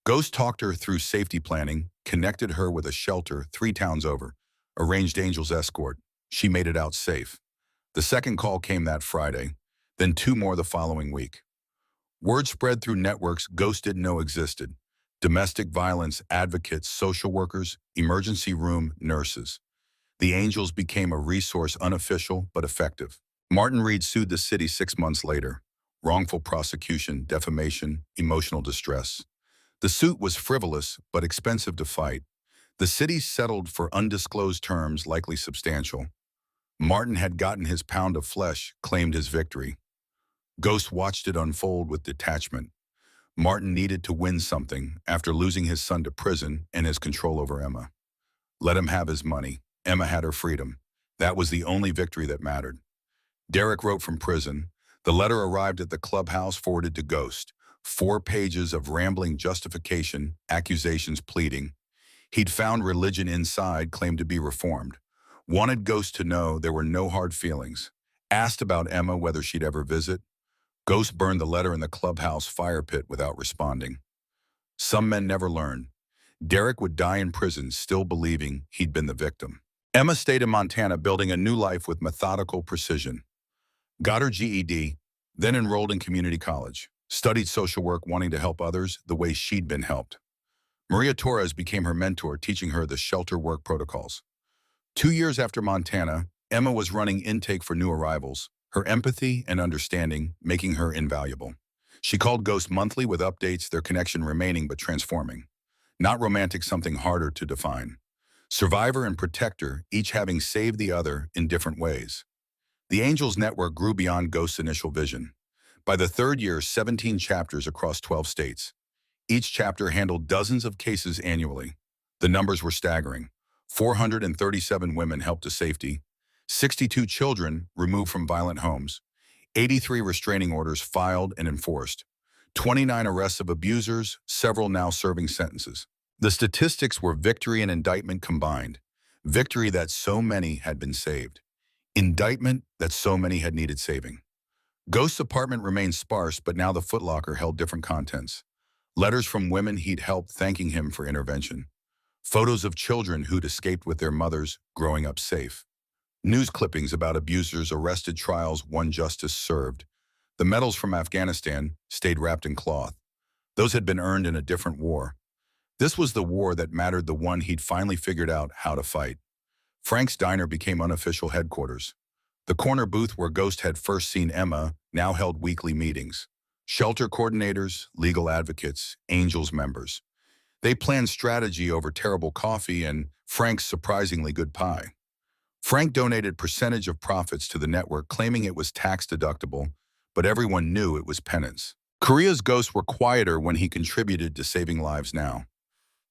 Ghost talked her through safety planning, connected her with a shelter 3 towns over, arranged Angel's escort. She made it out safe. The second call came that Friday, then 2 more the following week. Word spread through networks Ghost didn't know existed. Domestic violence advocates, social workers, emergency room nurses. The Angels became a resource, unofficial but effective. Martin Reed sued the city 6 months later. Wrongful prosecution, defamation, emotional distress. The suit was frivolous but expensive to fight. The city settled for undisclosed terms, likely substantial. Martin had gotten his pound of flesh, claimed his victory. Ghost watched it unfold with detachment. Martin needed to win something after losing his son to prison and his control over Emma. Let him have his money. Emma had her freedom. That was the only victory that mattered. Derek wrote from prison. The letter arrived at the clubhouse, forwarded to Ghost. 4 pages of rambling justification, accusations, pleading. He'd found religion inside, claimed to be reformed. Wanted Ghost to know there were no hard feelings. Asked about Emma, whether she'd ever visit. Ghost burned the letter in the clubhouse fire pit without responding. Some men never learn. Derek would die in prison, still believing he'd been the victim. Emma stayed in Montana, building a new life with methodical precision. Got her GED, then enrolled in community college. Studied social work, wanting to help others the way she'd been helped. Maria Torres became her mentor, teaching her the shelter work protocols. 2 years after Montana, Emma was running intake for new arrivals, her empathy and understanding making her invaluable. She called Ghost monthly with updates, their connection remaining but transforming. Not romantic, something harder to define. Survivor and protector, each having saved the other in different ways. The Angels network grew beyond Ghost's initial vision. By the third year, 17 chapters across 12 states. Each chapter handled dozens of cases annually. The numbers were staggering. 437 women helped to safety, 62 children removed from violent homes, 83 restraining orders filed and enforced, 29 arrests of abusers, several now serving sentences. The statistics were victory and indictment combined. Victory that so many had been saved. Indictment that so many had needed saving. Ghost's apartment remained sparse, but now the footlocker held different contents. Letters from women he'd helped thanking him for intervention. Photos of children who'd escaped with their mothers, growing up safe. News clippings about abusers arrested, trials won, justice served. The medals from Afghanistan stayed wrapped in cloth. Those had been earned in a different war. This was the war that mattered, the one he'd finally figured out how to fight. Frank's Diner became unofficial headquarters. The corner booth where Ghost had first seen Emma now held weekly meetings. Shelter coordinators, legal advocates, Angels members. They planned strategy over terrible coffee and Frank's surprisingly good pie. Frank donated percentage of profits to the network, claiming it was tax deductible, but everyone knew it was penance. Korea's ghosts were quieter when he contributed to saving lives now.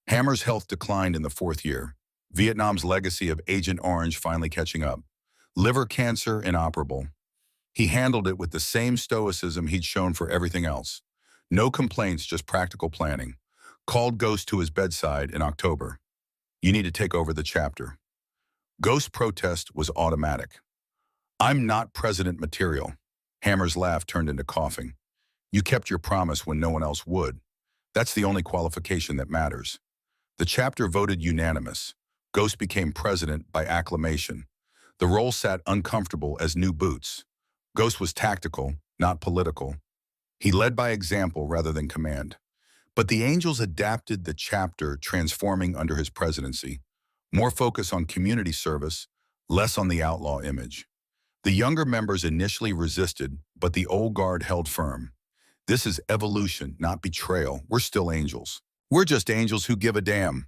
Hammer's health declined in the fourth year. Vietnam's legacy of Agent Orange finally catching up. Liver cancer inoperable. He handled it with the same stoicism he'd shown for everything else. No complaints, just practical planning. Called Ghost to his bedside in October. You need to take over the chapter. Ghost's protest was automatic. I'm not president material. Hammer's laugh turned into coughing. You kept your promise when no one else would. That's the only qualification that matters. The chapter voted unanimous. Ghost became president by acclamation. The role sat uncomfortable as new boots. Ghost was tactical, not political. He led by example rather than command. But the Angels adapted the chapter, transforming under his presidency. More focus on community service, less on the outlaw image. The younger members initially resisted, but the old guard held firm. This is evolution, not betrayal. We're still Angels. We're just Angels who give a damn.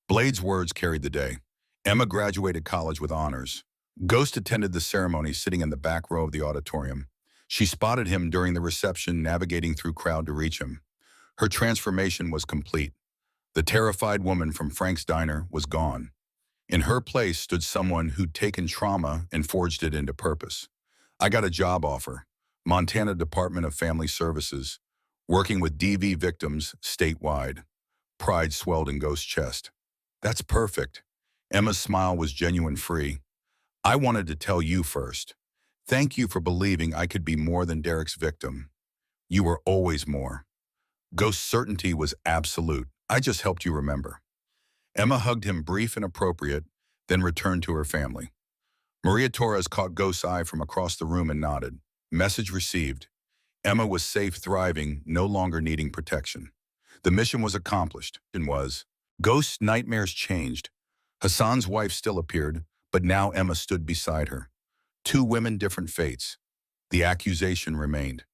Blade's words carried the day. Emma graduated college with honors. Ghost attended the ceremony, sitting in the back row of the auditorium. She spotted him during the reception, navigating through crowd to reach him. Her transformation was complete. The terrified woman from Frank's Diner was gone. In her place stood someone who'd taken trauma and forged it into purpose. I got a job offer. Montana Department of Family Services, working with DV victims statewide. Pride swelled in Ghost's chest. That's perfect. Emma's smile was genuine, free. I wanted to tell you first. Thank you for believing I could be more than Derek's victim. You were always more. Ghost's certainty was absolute. I just helped you remember. Emma hugged him, brief and appropriate, then returned to her family. Maria Torres caught Ghost's eye from across the room and nodded. Message received. Emma was safe, thriving, no longer needing protection. The mission was accomplished, and was. Ghost's nightmares changed. Hassan's wife still appeared, but now Emma stood beside her. Two women, different fates. The accusation remained.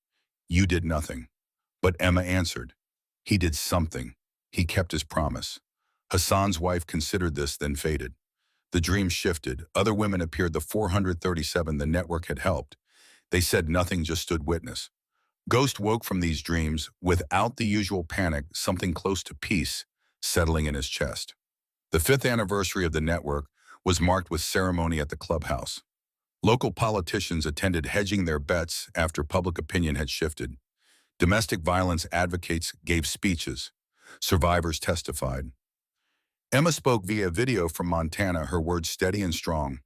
You did nothing. But Emma answered. He did something. He kept his promise. Hassan's wife considered this, then faded. The dream shifted. Other women appeared, the 437 the network had helped. They said nothing, just stood witness. Ghost woke from these dreams without the usual panic, something close to peace settling in his chest. The 5th anniversary of the network was marked with ceremony at the clubhouse. Local politicians attended, hedging their bets after public opinion had shifted. Domestic violence advocates gave speeches. Survivors testified. Emma spoke via video from Montana, her words steady and strong.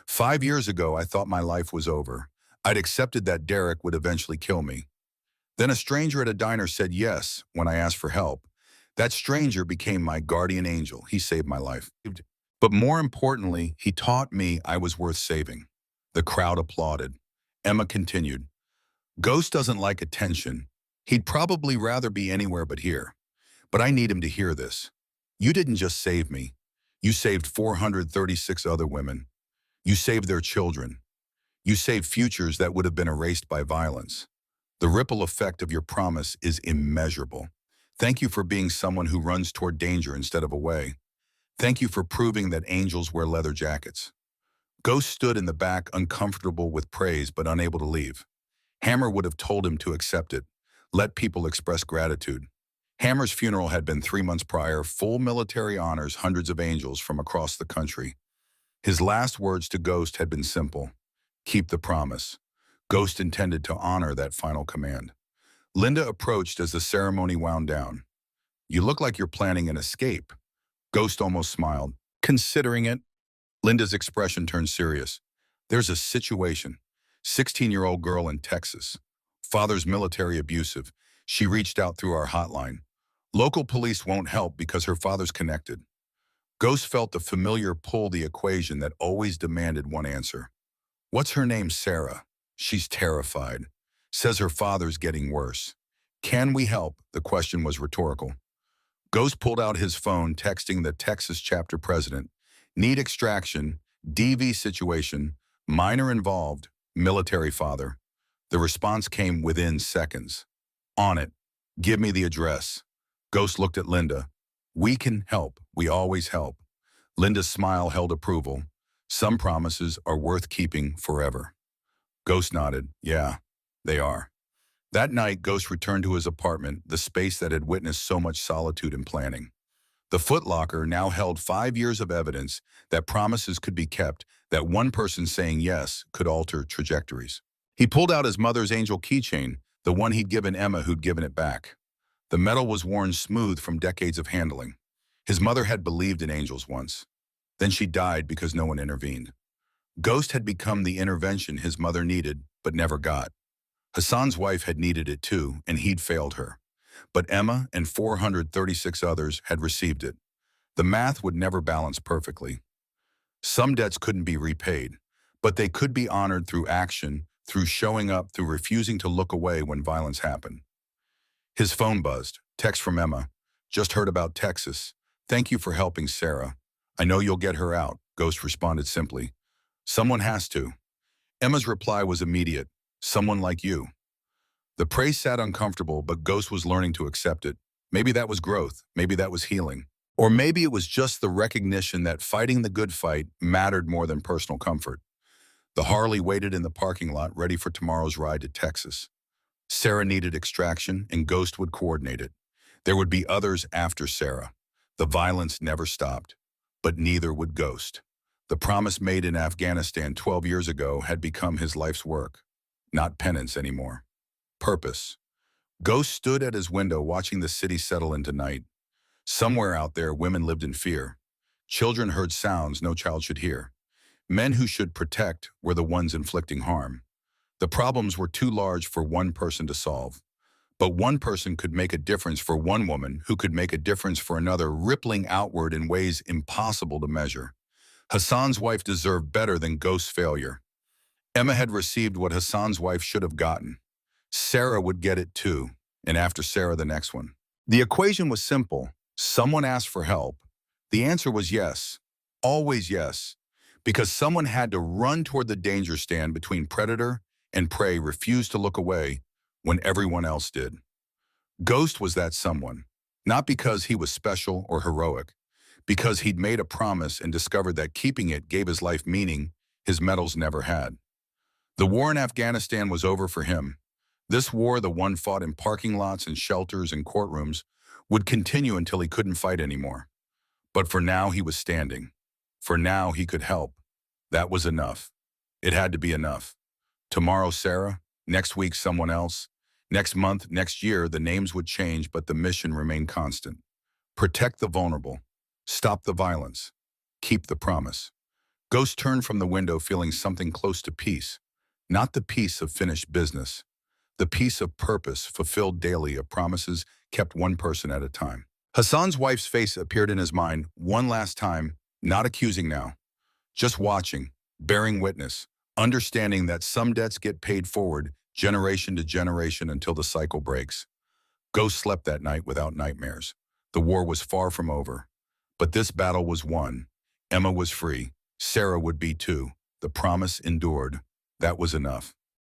5 years ago, I thought my life was over. I'd accepted that Derek would eventually kill me. Then a stranger at a diner said yes when I asked for help. That stranger became my guardian angel. He saved my life. But more importantly, he taught me I was worth saving. The crowd applauded. Emma continued. Ghost doesn't like attention. He'd probably rather be anywhere but here. But I need him to hear this. You didn't just save me. You saved 436 other women. You saved their children. You saved futures that would have been erased by violence. The ripple effect of your promise is immeasurable. Thank you for being someone who runs toward danger instead of away. Thank you for proving that angels wear leather jackets. Ghost stood in the back, uncomfortable with praise but unable to leave. Hammer would have told him to accept it. Let people express gratitude. Hammer's funeral had been 3 months prior, full military honors, hundreds of angels from across the country. His last words to Ghost had been simple: keep the promise. Ghost intended to honor that final command. Linda approached as the ceremony wound down. You look like you're planning an escape. Ghost almost smiled. Considering it? Linda's expression turned serious. There's a situation. 16-year-old girl in Texas. Father's military abusive. She reached out through our hotline. Local police won't help because her father's connected. Ghost felt the familiar pull, the equation that always demanded one answer. What's her name? Sarah. She's terrified. Says her father's getting worse. Can we help? The question was rhetorical. Ghost pulled out his phone, texting the Texas chapter president. Need extraction, DV situation, minor involved, military father. The response came within seconds. On it. Give me the address. Ghost looked at Linda. We can help. We always help. Linda's smile held approval. Some promises are worth keeping forever. Ghost nodded. Yeah, they are. That night, Ghost returned to his apartment, the space that had witnessed so much solitude and planning. The footlocker now held 5 years of evidence that promises could be kept, that one person saying yes could alter trajectories. He pulled out his mother's angel keychain, the one he'd given Emma, who'd given it back. The metal was worn smooth from decades of handling. His mother had believed in angels once. Then she died because no one intervened. Ghost had become the intervention his mother needed, but never got. Hassan's wife had needed it too, and he'd failed her. But Emma and 436 others had received it. The math would never balance perfectly. Some debts couldn't be repaid, but they could be honored through action, through showing up, through refusing to look away when violence happened. His phone buzzed. Text from Emma. Just heard about Texas. Thank you for helping Sarah. I know you'll get her out. Ghost responded simply. Someone has to. Emma's reply was immediate. Someone like you. The praise sat uncomfortable, but Ghost was learning to accept it. Maybe that was growth. Maybe that was healing. Or maybe it was just the recognition that fighting the good fight mattered more than personal comfort. The Harley waited in the parking lot, ready for tomorrow's ride to Texas. Sarah needed extraction, and Ghost would coordinate it. There would be others after Sarah. The violence never stopped, but neither would Ghost. The promise made in Afghanistan 12 years ago had become his life's work. Not penance anymore. Purpose. Ghost stood at his window watching the city settle into night. Somewhere out there, women lived in fear. Children heard sounds no child should hear. Men who should protect were the ones inflicting harm. The problems were too large for one person to solve. But one person could make a difference for one woman, who could make a difference for another, rippling outward in ways impossible to measure. Hassan's wife deserved better than Ghost's failure. Emma had received what Hassan's wife should have gotten. Sarah would get it too, and after Sarah, the next one. The equation was simple. Someone asked for help. The answer was yes. Always yes. Because someone had to run toward the danger stand between predator and prey, refused to look away when everyone else did. Ghost was that someone, not because he was special or heroic, because he'd made a promise and discovered that keeping it gave his life meaning his medals never had. The war in Afghanistan was over for him. This war, the one fought in parking lots and shelters and courtrooms, would continue until he couldn't fight anymore. But for now, he was standing. For now, he could help. That was enough. It had to be enough. Tomorrow, Sarah. Next week, someone else. Next month, next year, the names would change, but the mission remained constant. Protect the vulnerable. Stop the violence. Keep the promise. Ghost turned from the window feeling something close to peace. Not the peace of finished business. The peace of purpose fulfilled daily, of promises kept one person at a time. Hassan's wife's face appeared in his mind one last time, not accusing now. Just watching, bearing witness, understanding that some debts get paid forward generation to generation until the cycle breaks. Ghost slept that night without nightmares. The war was far from over. But this battle was won. Emma was free. Sarah would be too. The promise endured. That was enough.